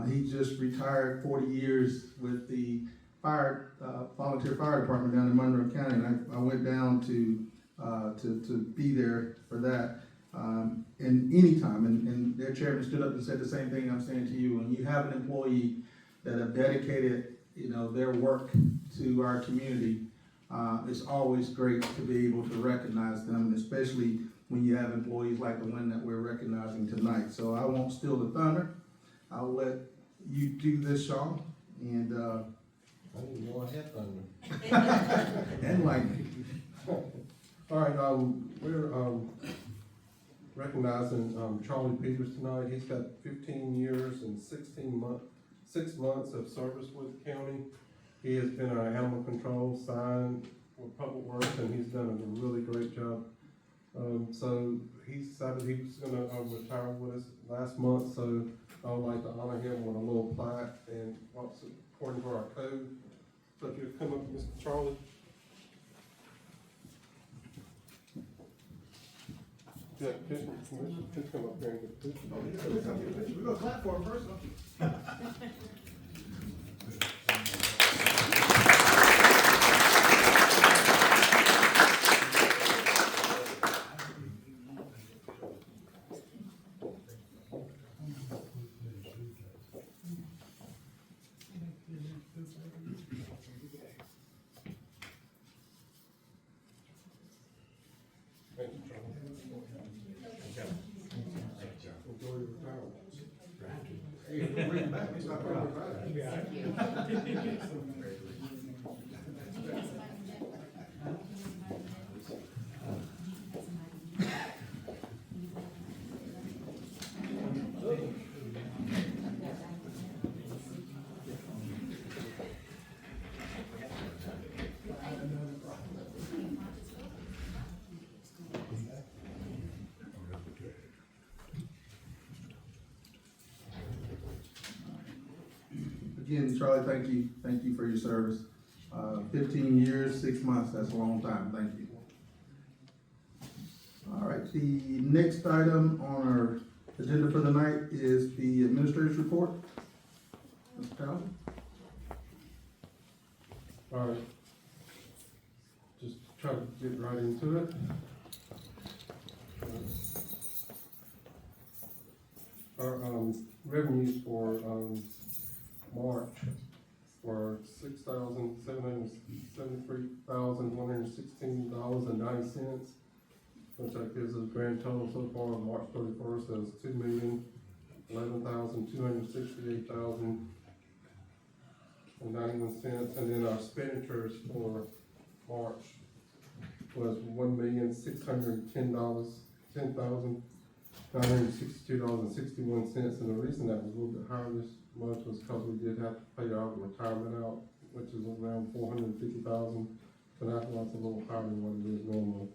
He just retired 40 years with the volunteer fire department down in Monroe County, and I went down to be there for that. And anytime, and their chairman stood up and said the same thing I'm saying to you. When you have an employee that have dedicated, their work to our community, it's always great to be able to recognize them, especially when you have employees like the one that we're recognizing tonight. So I won't steal the thunder. I'll let you do this, Sean, and I didn't know I had thunder. and lightning. All right, we're recognizing Charlie Peters tonight. He's got 15 years and 6 months of service with the county. He has been our animal control sign with Public Works, and he's done a really great job. So he decided he was gonna retire with us last month, so I would like to honor him with a little plaque and what's according to our code. So if you come up, Mr. Charlie. Yeah, commission, just come up here and get the picture. We're gonna clap for him first. Thank you, Charlie. Enjoy your retirement. Hey, we'll bring him back. He's not going to retire. Again, Charlie, thank you for your service. 15 years, 6 months, that's a long time, thank you. All right, the next item on our agenda for the night is the administrator's report. Mr. Townsend? All right. Just try to get right into it. Our revenues for March were $6,773,116.90, which that gives us a grand total so far on March 31st as $2,011,268.91, and then our expenditures for March was $1,610,962.61, and the reason that was a little bit higher this month was because we did have to pay our retirement out, which is around $450,000, so that's why it's a little higher than what it is normally.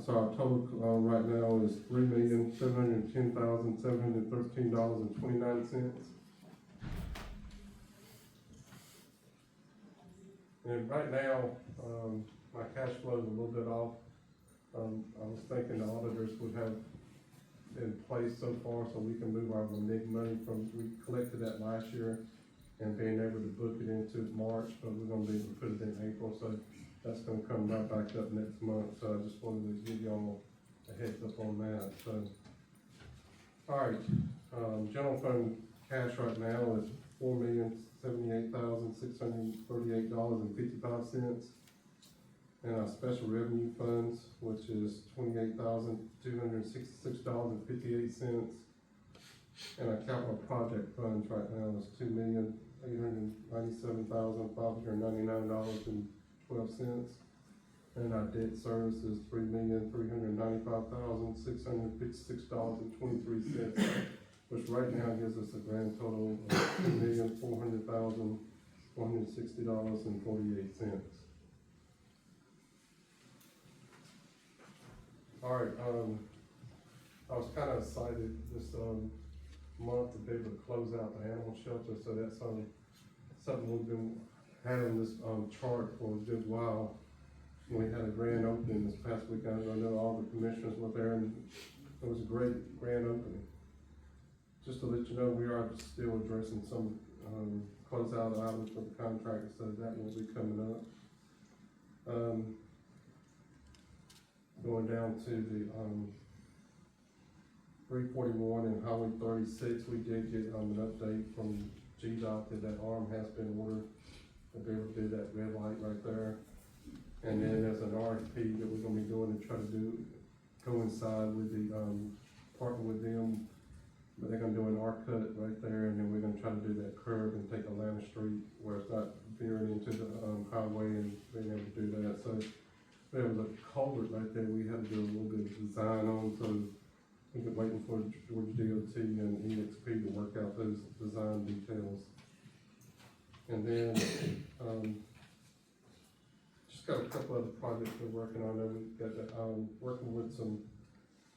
So our total right now is $3,710,713.29. And right now, my cash flow is a little bit off. I was thinking the auditors would have in place so far so we can move our NIG money from, we collected that last year and being able to book it into March, but we're gonna be able to put it in April, so that's gonna come right back up next month. So I just wanted to give y'all a heads up on that. So, all right, general fund cash right now is $4,078,638.55. And our special revenue funds, which is $28,266.58. And our capital project funds right now is $2,897,599.12. And our debt service is $3,395,656.23, which right now gives us a grand total of $2,400,460.48. All right, I was kind of excited this month to be able to close out the animal shelter, so that's something we've been having this chart for a good while. We had a grand opening this past weekend. I know all the commissioners were there, and it was a great grand opening. Just to let you know, we are still addressing some closeout items for the contract, so that will be coming up. Going down to the 341 and Highway 36, we did get an update from GDOT that arm has been ordered to be able to do that red light right there. And then there's an RFP that we're gonna be doing to try to coincide with the, partner with them. But they're gonna do an arc cut right there, and then we're gonna try to do that curve and take Atlanta Street where it's not veering into the, highway, and being able to do that. So there was a culvert right there we had to do a little bit of design on, so we've been waiting for Georgia DOT and EXP to work out those design details. And then, got a couple other projects we're working on. We've got working with some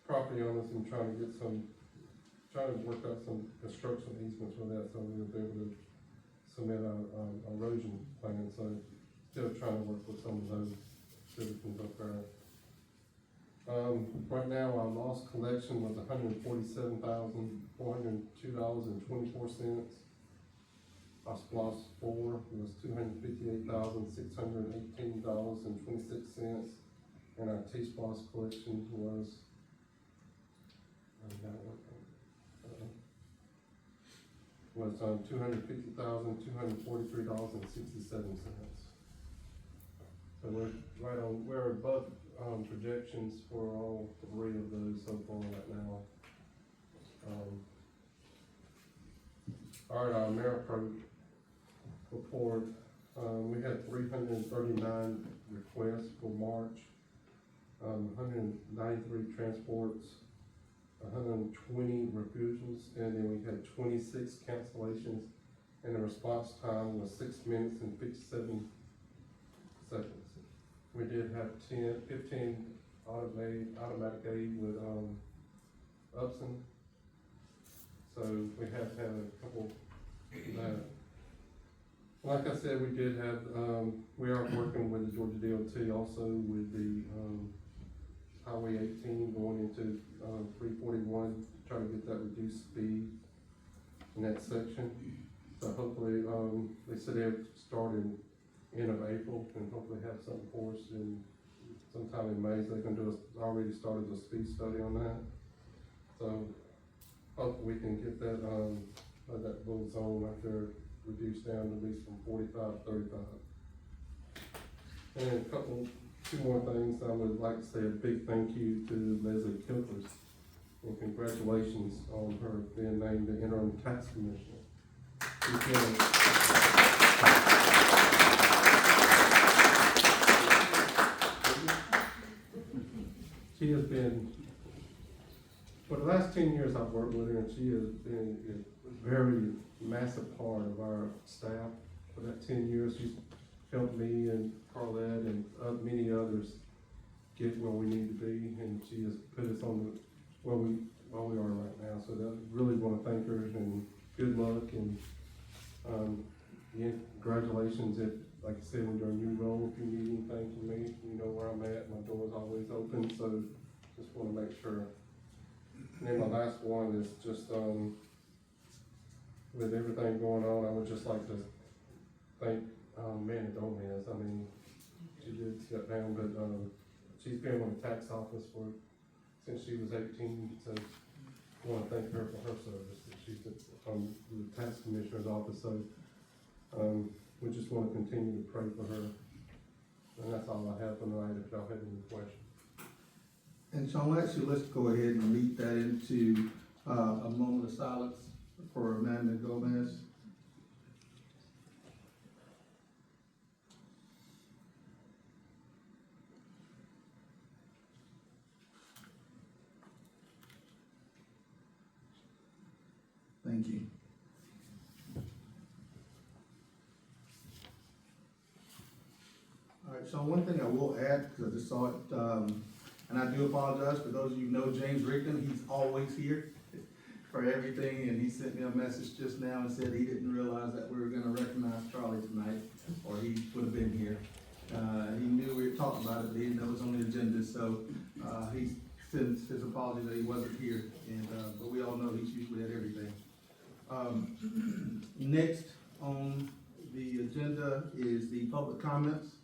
property owners and trying to work out some construction easements for that, so we'll be able to submit our erosion plan. So still trying to work with some of those citizens up there. Right now our loss collection was $147,402.24. Our SPLOS 4 was $258,618.26, and our T-SPLOS collection was $250,243.67. So we're above projections for all three of those so far right now. All right, our AmeriPro report, we had 339 requests for March, 193 transports, 120 refusals, and then we had 26 cancellations, and the response time was 6 minutes and 57 seconds. We did have 15 automatic aid with Upson, so we have had a couple. Like I said, we did have, we are working with the Georgia DOT also with the Highway 18 going into 341, trying to get that reduced speed in that section. So hopefully, they said they'll start in end of April and hopefully have something for us in sometime in May. So they can already started the speed study on that. So hopefully we can get that that little zone right there reduced down at least from 45 to 35. And two more things. I would like to say a big thank you to Leslie Kilpers, and congratulations on her being named the interim tax commissioner. She has been, for the last 10 years I've worked with her, and she has been a very massive part of our staff. For that 10 years, she's helped me and Carlette and many others get where we need to be, and she has put us on where we are right now. So I really want to thank her, and good luck, and congratulations. If, like I said, when you're in a new role, if you need anything from me, you know where I'm at. My door is always open, so just want to make sure. And then my last one is just, with everything going on, I would just like to thank Manny Gomez. I mean, she did step down, but she's been with the tax office since she was 18, so I want to thank her for her service. She's the tax commissioner's office, so we just want to continue to pray for her. And that's all I have tonight, if y'all have any questions. And Sean, actually, let's go ahead and meet that into A moment of silence for Amanda Gomez. Thank you. All right, so one thing I will add, because I just saw it, and I do apologize for those of you who know James Rigdon, he's always here for everything, and he sent me a message just now and said he didn't realize that we were gonna recognize Charlie tonight, or he would have been here. He knew we were talking about it, but he didn't know it was on the agenda, so, he sends his apology that he wasn't here, and, but we all know he's usually at everything. Next on the agenda is the public comments.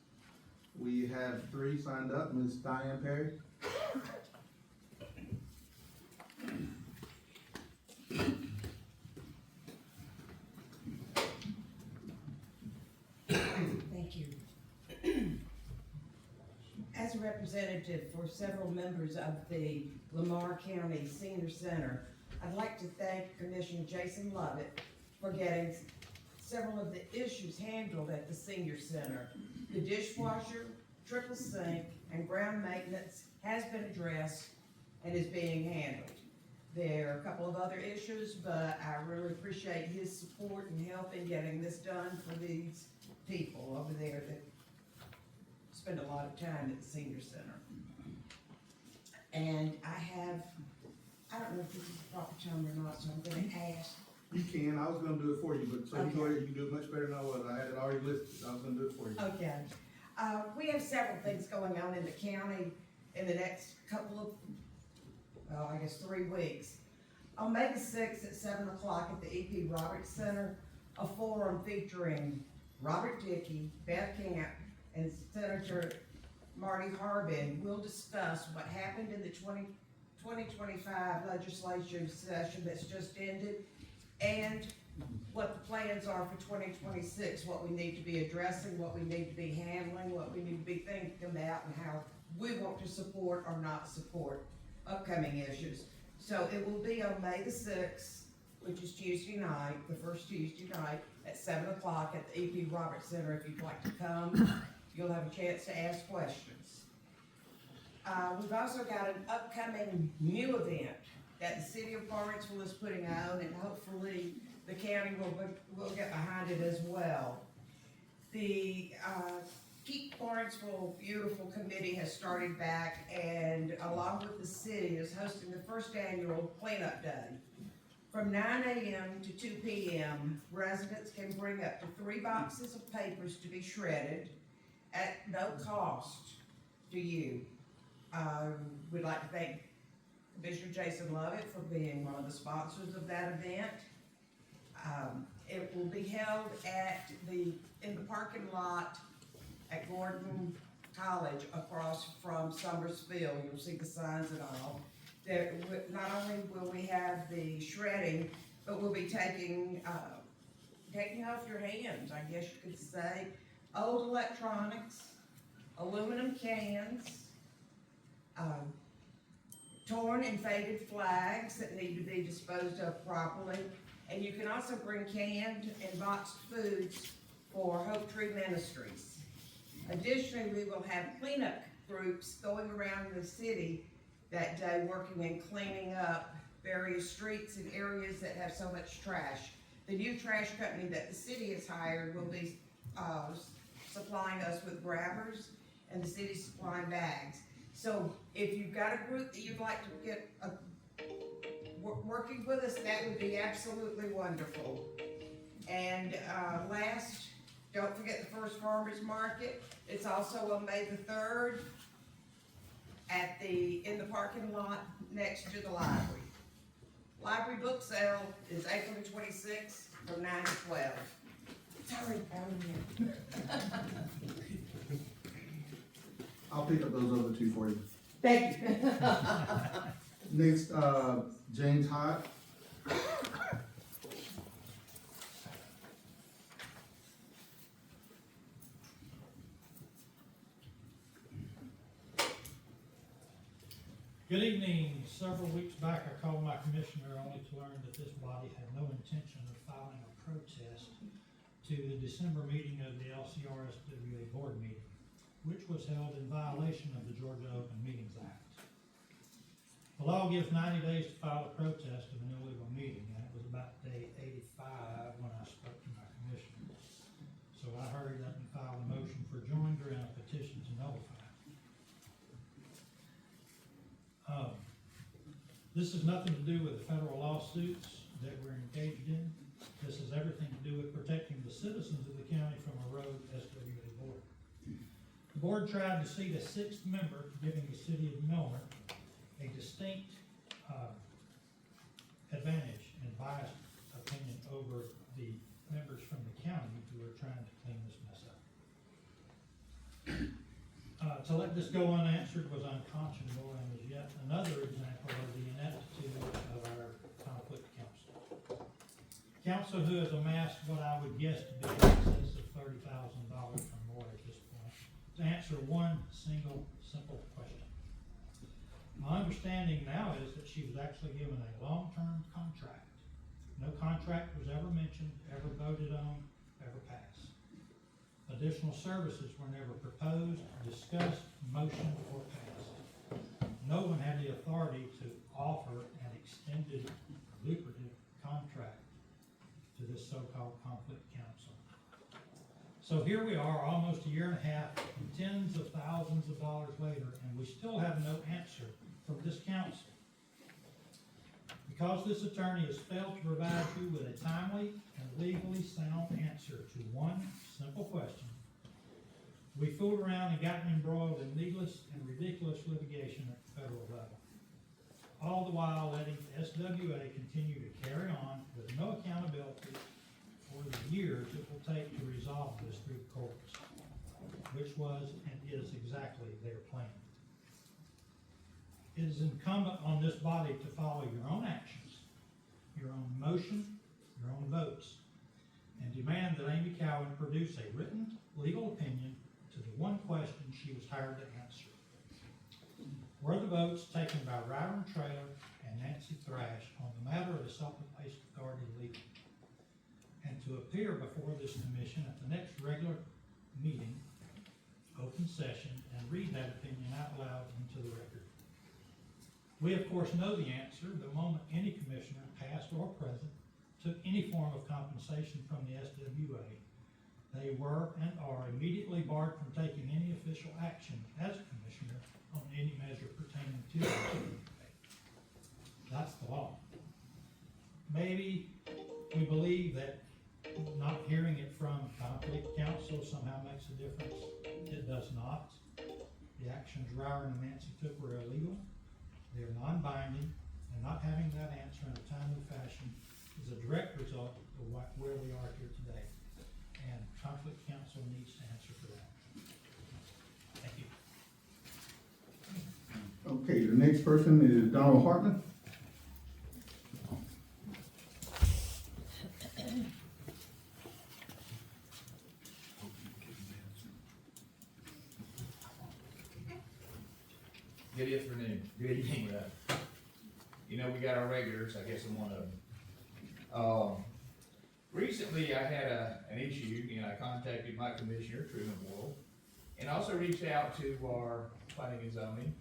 We have 3 signed up. Ms. Diane Perry. Thank you. As a representative for several members of the Lamar County Senior Center, I'd like to thank Commissioner Jason Lovett for getting several of the issues handled at the Senior Center. The dishwasher, triple sink, and ground maintenance has been addressed and is being handled. There are a couple of other issues, but I really appreciate his support and help in getting this done for these people over there that spend a lot of time at the Senior Center. And I don't know if this is the proper time or not, so I'm gonna ask. You can. I was gonna do it for you, but so you Okay. go ahead. You can do it much better than I was. I had it already listed. I was gonna do it for you. Okay. We have several things going on in the county in the next couple of, well, I guess 3 weeks. On May the 6th at 7 o'clock at the E.P. Roberts Center, a forum featuring Robert Dickey, Beth Camp, and Senator Marty Harbin will discuss what happened in the 2025 legislative session that's just ended, and what the plans are for 2026, what we need to be addressing, what we need to be handling, what we need to be thinking about, and how we want to support or not support upcoming issues. So it will be on May the 6th, which is Tuesday night, the first Tuesday night, at 7 o'clock at the E.P. Roberts Center. If you'd like to come, you'll have a chance to ask questions. We've also got an upcoming new event that the city of Lawrenceville is putting on, and hopefully the county will get behind it as well. The Keep Lawrenceville Beautiful Committee has started back, and along with the city is hosting the first annual cleanup day. From 9 a.m. to 2 p.m., residents can bring up to 3 boxes of papers to be shredded at no cost to you. We'd like to thank Commissioner Jason Lovett for being one of the sponsors of that event. It will be held in the parking lot at Gordon College across from Summersville. You'll see the signs and all. There, not only will we have the shredding, but we'll be taking off your hands, I guess you could say, old electronics, aluminum cans, torn and faded flags that need to be disposed of properly. And you can also bring canned and boxed foods for Hope Tree Ministries. Additionally, we will have cleanup groups going around the city that day working and cleaning up various streets and areas that have so much trash. The new trash company that the city has hired will be supplying us with grabbers, and the city supplying bags. So if you've got a group that you'd like to get working with us, that would be absolutely wonderful. And last, don't forget the first farmers market. It's also on May the 3rd in the parking lot next to the library. Library book sale is April the 26th from 9 to 12. Sorry, I'll pick up those other 2 for you. thank you. Next, James Hyde. Good evening, Several weeks back, I called my commissioner only to learn that this body had no intention of filing a protest to the December meeting of the LCRSWA board meeting, which was held in violation of the Georgia Open Meetings Act. The law gives 90 days to file a protest of an illegal meeting, and it was about day 85 when I spoke to my commissioner. So I hurried up and filed a motion for joinder and a petition to nullify. This has nothing to do with the federal lawsuits that we're engaged in. This has everything to do with protecting the citizens of the county from a rogue SWA board. The board tried to seat a sixth member, giving the city of Milner a distinct advantage and biased opinion over the members from the county who are trying to clean this mess up. To let this go unanswered was unconscionable and was yet another example of the ineptitude of our conflict council. Council who has amassed what I would guess to be in excess of $30,000 or more at this point to answer one single simple question. My understanding now is that she was actually given a long-term contract. No contract was ever mentioned, ever voted on, ever passed. Additional services were never proposed, discussed, motioned, or passed. No one had the authority to offer an extended, lucrative contract to this so-called conflict council. So here we are, almost a year and a half, and tens of thousands of dollars later, and we still have no answer from this council. Because this attorney has failed to provide you with a timely and legally sound answer to one simple question, we fooled around and gotten embroiled in needless and ridiculous litigation at the federal level. All the while letting the SWA continue to carry on with no accountability for the years it will take to resolve this through the courts, which was and is exactly their plan. It is incumbent on this body to follow your own actions, your own motion, your own votes, and demand that Amy Cowan produce a written legal opinion to the one question she was hired to answer. Were the votes taken by Ryron Traylor and Nancy Thrash on the matter of the self-replaced authority legal? And to appear before this commission at the next regular meeting, open session, and read that opinion out loud into the record. We, of course, know the answer the moment any commissioner, past or present, took any form of compensation from the SWA. They were and are immediately barred from taking any official action as a commissioner on any measure pertaining to the SWA. That's the law. Maybe we believe that not hearing it from conflict counsel somehow makes a difference. It does not. The actions Ryron and Nancy took were illegal. They're non-binding, and not having that answer in a timely fashion is a direct result of where we are here today. And conflict counsel needs to answer for that. Thank you. Okay, the next person is Donald Hartman. Good afternoon, good evening. You know, we got our regulars, I guess I'm one of them. Recently, I had an issue, and I contacted my commissioner, Truman Boyle, and also reached out to our planning and zoning,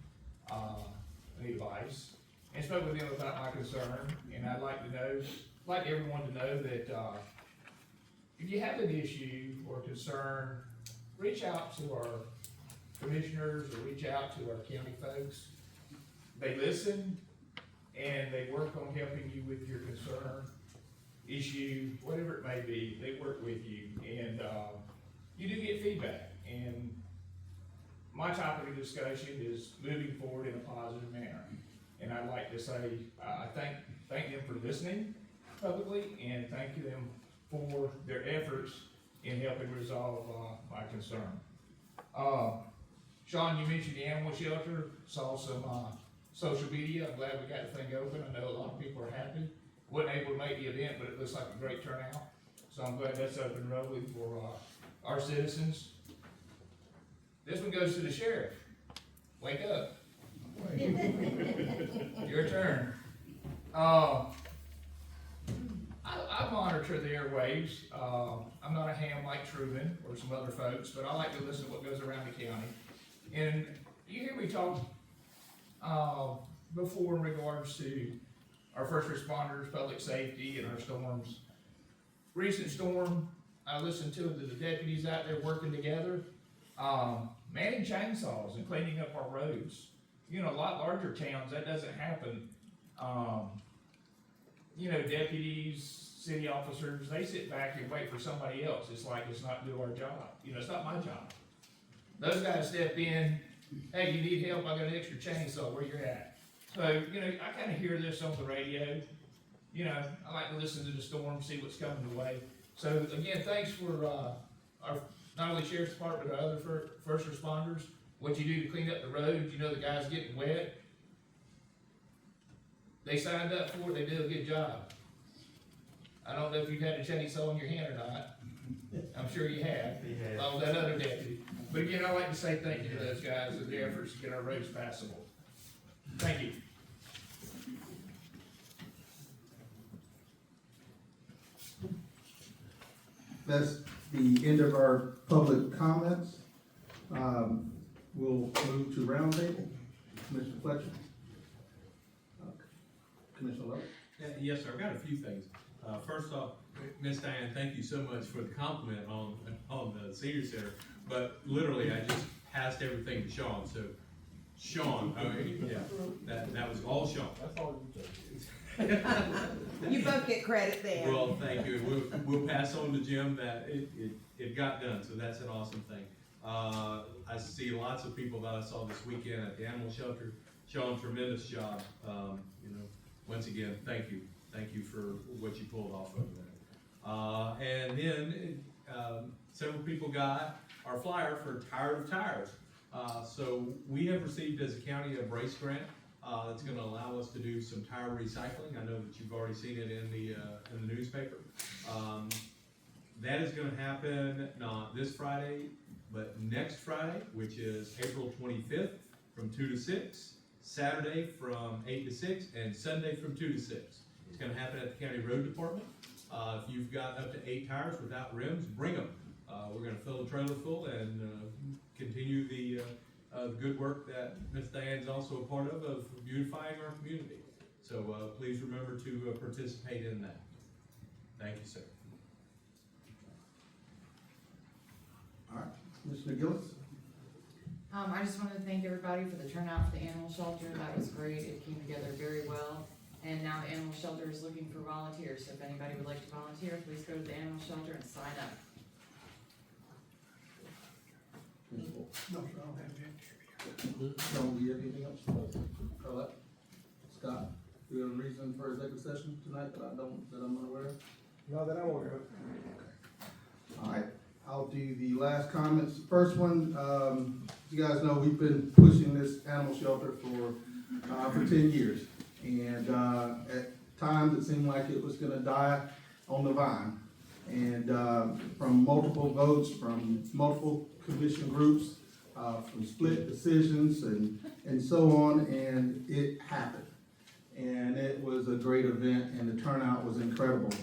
advice, and spoke with them about my concern. And I'd like everyone to know that if you have an issue or concern, reach out to our commissioners or reach out to our county folks. They listen and they work on helping you with your concern, issue, whatever it may be. They work with you, and you do get feedback. And my topic of discussion is moving forward in a positive manner. And I'd like to say I thank them for listening publicly, and thank them for their efforts in helping resolve my concern. Sean, you mentioned the animal shelter, saw some social media. I'm glad we got the thing open. I know a lot of people are happy. Wasn't able to make the event, but it looks like a great turnout. So I'm glad that's up and rolling for our citizens. This one goes to the sheriff. Wake up. Your turn. I monitor the airwaves. I'm not a ham like Truman or some other folks, but I like to listen to what goes around the county. And you hear me talk before in regards to our first responders, public safety, and our storms. Recent storm, I listened to the deputies out there working together, manning chainsaws and cleaning up our roads. You know, a lot larger towns, that doesn't happen. You know, deputies, city officers, they sit back and wait for somebody else. It's like it's not doing our job. You know, it's not my job. Those guys step in, hey, you need help, I got an extra chainsaw, where you're at. So, you know, I kind of hear this on the radio. You know, I like to listen to the storm, see what's coming away. So again, thanks for our, not only sheriff's department, but other first responders. What you do to clean up the roads, you know the guys getting wet. They signed up for it, they did a good job. I don't know if you've had a chainsaw in your hand or not. I'm sure you have. Oh, that other deputy. But again, I like to say thank you to those guys and their efforts to get our roads passable. Thank you. That's the end of our public comments. We'll move to roundtable. Commissioner Fletcher. Commissioner Love. Yes, sir, I've got a few things. First off, Miss Diane, thank you so much for the compliment on the senior center, but literally I just passed everything to Sean, so Sean, that was all Sean. That's all you do. You both get credit there. Well, thank you. We'll pass on to Jim that it got done, so that's an awesome thing. I see lots of people that I saw this weekend at the animal shelter. Sean, tremendous job. You know, once again, thank you. Thank you for what you pulled off over there. And then several people got our flyer for Tired of Tires. So we have received as a county a brace grant that's going to allow us to do some tire recycling. I know that you've already seen it in the newspaper. That is going to happen not this Friday, but next Friday, which is April 25th from 2 to 6, Saturday from 8 to 6, and Sunday from 2 to 6. It's going to happen at the county road department. If you've got up to 8 tires without rims, bring them. We're going to fill the trailer full and continue the good work that Ms. Diane's also a part of beautifying our community. So please remember to participate in that. Thank you, sir. All right, Commissioner Gillis. I just wanted to thank everybody for the turnout for the animal shelter. That was great. It came together very well. And now the animal shelter is looking for volunteers. So if anybody would like to volunteer, please go to the animal shelter and sign up. No, sir, I don't have that. Sean, do you have anything else? Carlette? Scott? Do you have a reason for executive session tonight that I'm unaware of? No, that I'm aware of. All right, I'll do the last comments. First one, you guys know we've been pushing this animal shelter for 10 years. And at times it seemed like it was gonna die on the vine. And from multiple votes, from multiple commission groups, from split decisions and so on, and it happened. And it was a great event and the turnout was incredible.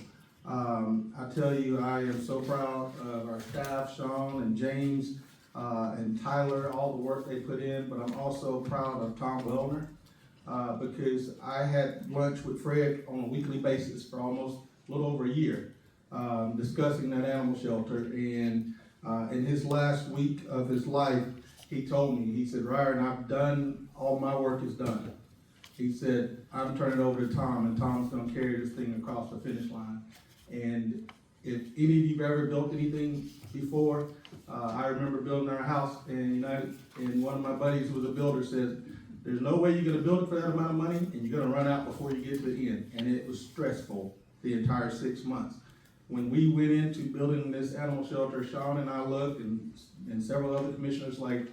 I tell you, I am so proud of our staff, Sean and James and Tyler, all the work they put in, but I'm also proud of Tom Wellner because I had lunch with Fred on a weekly basis for almost a little over a year discussing that animal shelter. And in his last week of his life, he told me, he said, Ryan, I've done, all my work is done. He said, I'm turning it over to Tom, and Tom's gonna carry this thing across the finish line. And if any of you have ever built anything before, I remember building our house in United, and one of my buddies who was a builder said, there's no way you're gonna build it for that amount of money, and you're gonna run out before you get to the end. And it was stressful the entire 6 months. When we went into building this animal shelter, Sean and I looked, and several other commissioners like,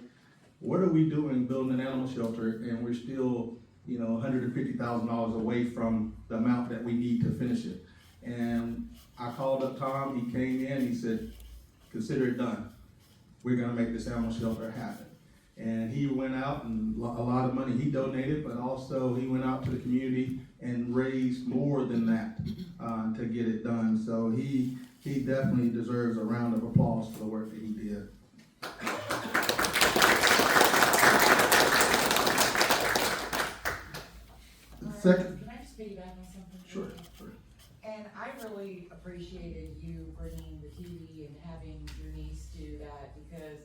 what are we doing building an animal shelter, and we're still, you know, $150,000 away from the amount that we need to finish it. And I called up Tom, he came in, he said, consider it done. We're gonna make this animal shelter happen. And he went out and a lot of money he donated, but also he went out to the community and raised more than that to get it done. So he definitely deserves a round of applause for the work that he did. Second. Can I just piggyback on something? Sure, sure. And I really appreciated you bringing the TV and having your niece do that, because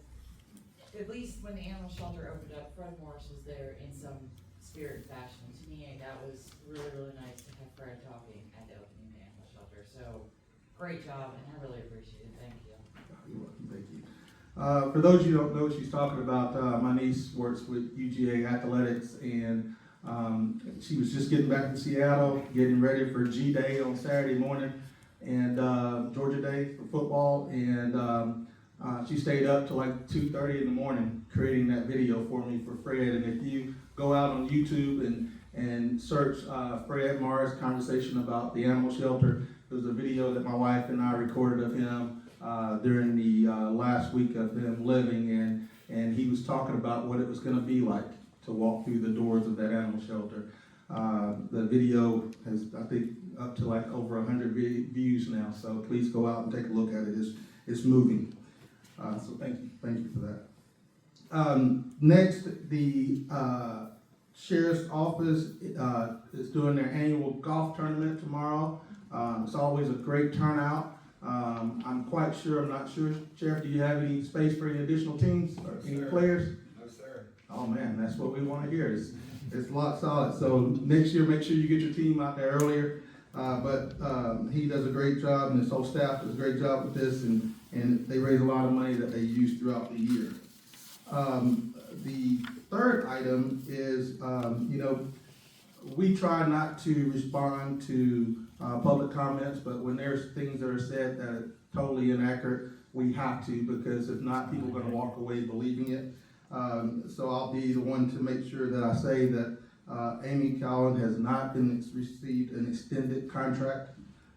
at least when the animal shelter opened up, Fred Morris was there in some spirit and fashion. To me, that was really, really nice to have Fred talking at the opening of the animal shelter. So, great job, and I really appreciate it. Thank you. You're welcome, thank you. For those of you who don't know what she's talking about, my niece works with UGA Athletics, and she was just getting back to Seattle, getting ready for G-Day on Saturday morning, and Georgia Day for football, and she stayed up till like 2:30 in the morning creating that video for me for Fred. And if you go out on YouTube and search Fred Mars conversation about the animal shelter, there's a video that my wife and I recorded of him during the last week of him living, and he was talking about what it was going to be like to walk through the doors of that animal shelter. The video has, I think, up to like over 100 views now, so please go out and take a look at it. It's moving. So thank you for that. Next, the Sheriff's Office is doing their annual golf tournament tomorrow. It's always a great turnout. I'm not sure, Sheriff, do you have any space for any additional teams or any players? No, sir. Oh man, that's what we want to hear. It's lock solid. So next year, make sure you get your team out there earlier. But he does a great job, and his whole staff does a great job with this, and they raise a lot of money that they use throughout the year. The third item is, we try not to respond to public comments, but when there's things that are said that are totally inaccurate, we have to, because if not, people are going to walk away believing it. So I'll be the one to make sure that I say that Amy Cowan has not received an extended contract.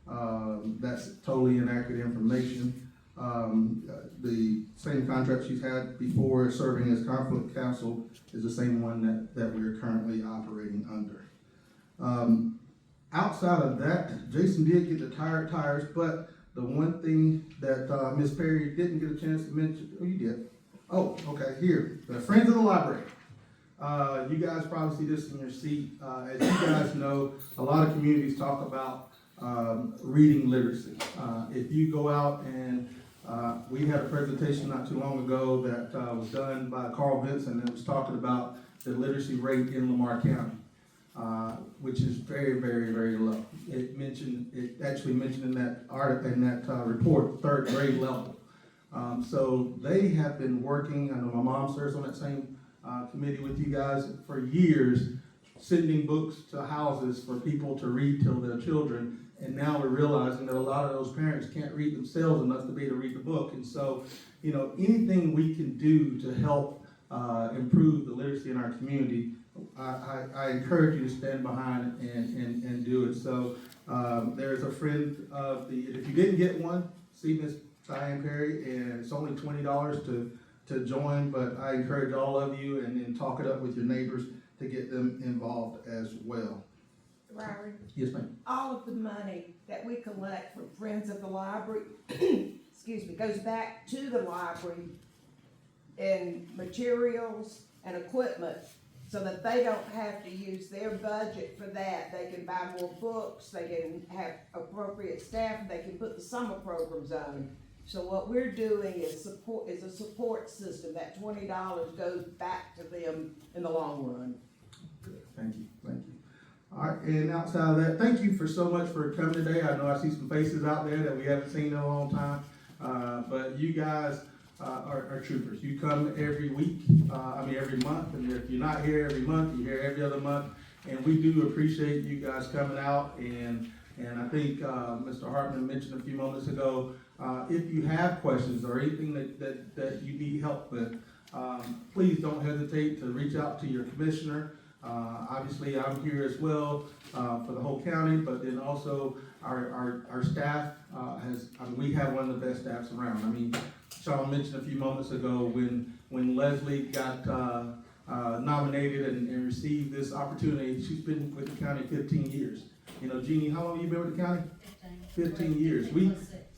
That's totally inaccurate information. The same contract she's had before serving as conflict counsel is the same one that we're currently operating under. Outside of that, Jason did get the tires, but the one thing that Ms. Perry didn't get a chance to mention, oh, you did. Oh, okay, here, the Friends of the Library. You guys probably see this in your seat. As you guys know, a lot of communities talk about reading literacy. If you go out and we had a presentation not too long ago that was done by Carl Vinson that was talking about the literacy rate in Lamar County, which is very, very, very low. It actually mentioned in that article, in that report, 3rd grade level. So they have been working, I know my mom serves on that same committee with you guys for years, sending books to houses for people to read to their children. And now we're realizing that a lot of those parents can't read themselves enough to be able to read the book. And so, anything we can do to help improve the literacy in our community, I encourage you to stand behind and do it. So there's a friend of if you didn't get one, see Ms. Diane Perry, and it's only $20 to join, but I encourage all of you and then talk it up with your neighbors to get them involved as well. Robert? Yes, ma'am. All of the money that we collect from Friends of the Library, excuse me, goes back to the library in materials and equipment so that they don't have to use their budget for that. They can buy more books, they can have appropriate staff, they can put the summer programs on. So what we're doing is a support system. That $20 goes back to them in the long run. Thank you. All right, and outside of that, thank you so much for coming today. I know I see some faces out there that we haven't seen in a long time, but you guys are troopers. You come every week, every month, and if you're not here every month, you're here every other month, and we do appreciate you guys coming out, and I think Mr. Hartman mentioned a few moments ago, if you have questions or anything that you need help with, please don't hesitate to reach out to your commissioner. Obviously, I'm here as well for the whole county, but then also our staff we have one of the best staffs around. Sean mentioned a few moments ago, when Leslie got, nominated and received this opportunity, she's been with the county 15 years. You know, Jeannie, how long have you been with the county? 15 years.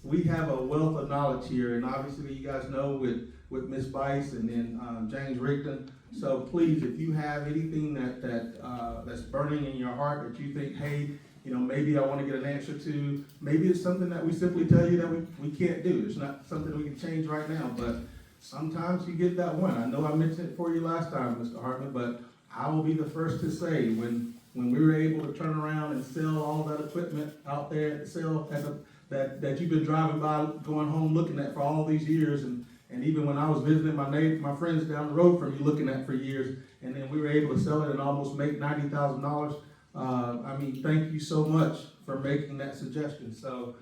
We have a wealth of knowledge here, and obviously you guys know with Ms. Bice and then James Rigdon. So please, if you have anything that's burning in your heart that you think, hey, you know, maybe I want to get an answer to, maybe it's something that we simply tell you that we can't do. It's not something we can change right now, but sometimes you get that one. I know I mentioned it for you last time, Mr. Hartman, but I will be the first to say when we were able to turn around and sell all that equipment out there, that you've been driving by, going home looking at for all these years, and even when I was visiting my friends down the road from you looking at for years, and then we were able to sell it and almost make $90,000. I mean, thank you so much for making that suggestion. So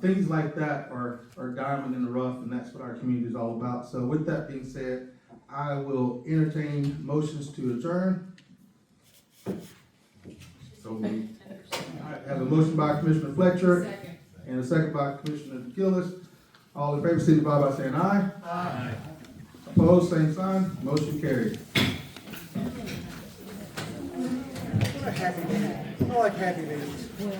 things like that are diamond in the rough, and that's what our community is all about. So with that being said, I will entertain motions to adjourn. So we have a motion by Commissioner Fletcher. Second. And a second by Commissioner Gillis. All in favor, signify by saying aye. Aye. Opposed, same sign. Motion carried. I like happy days.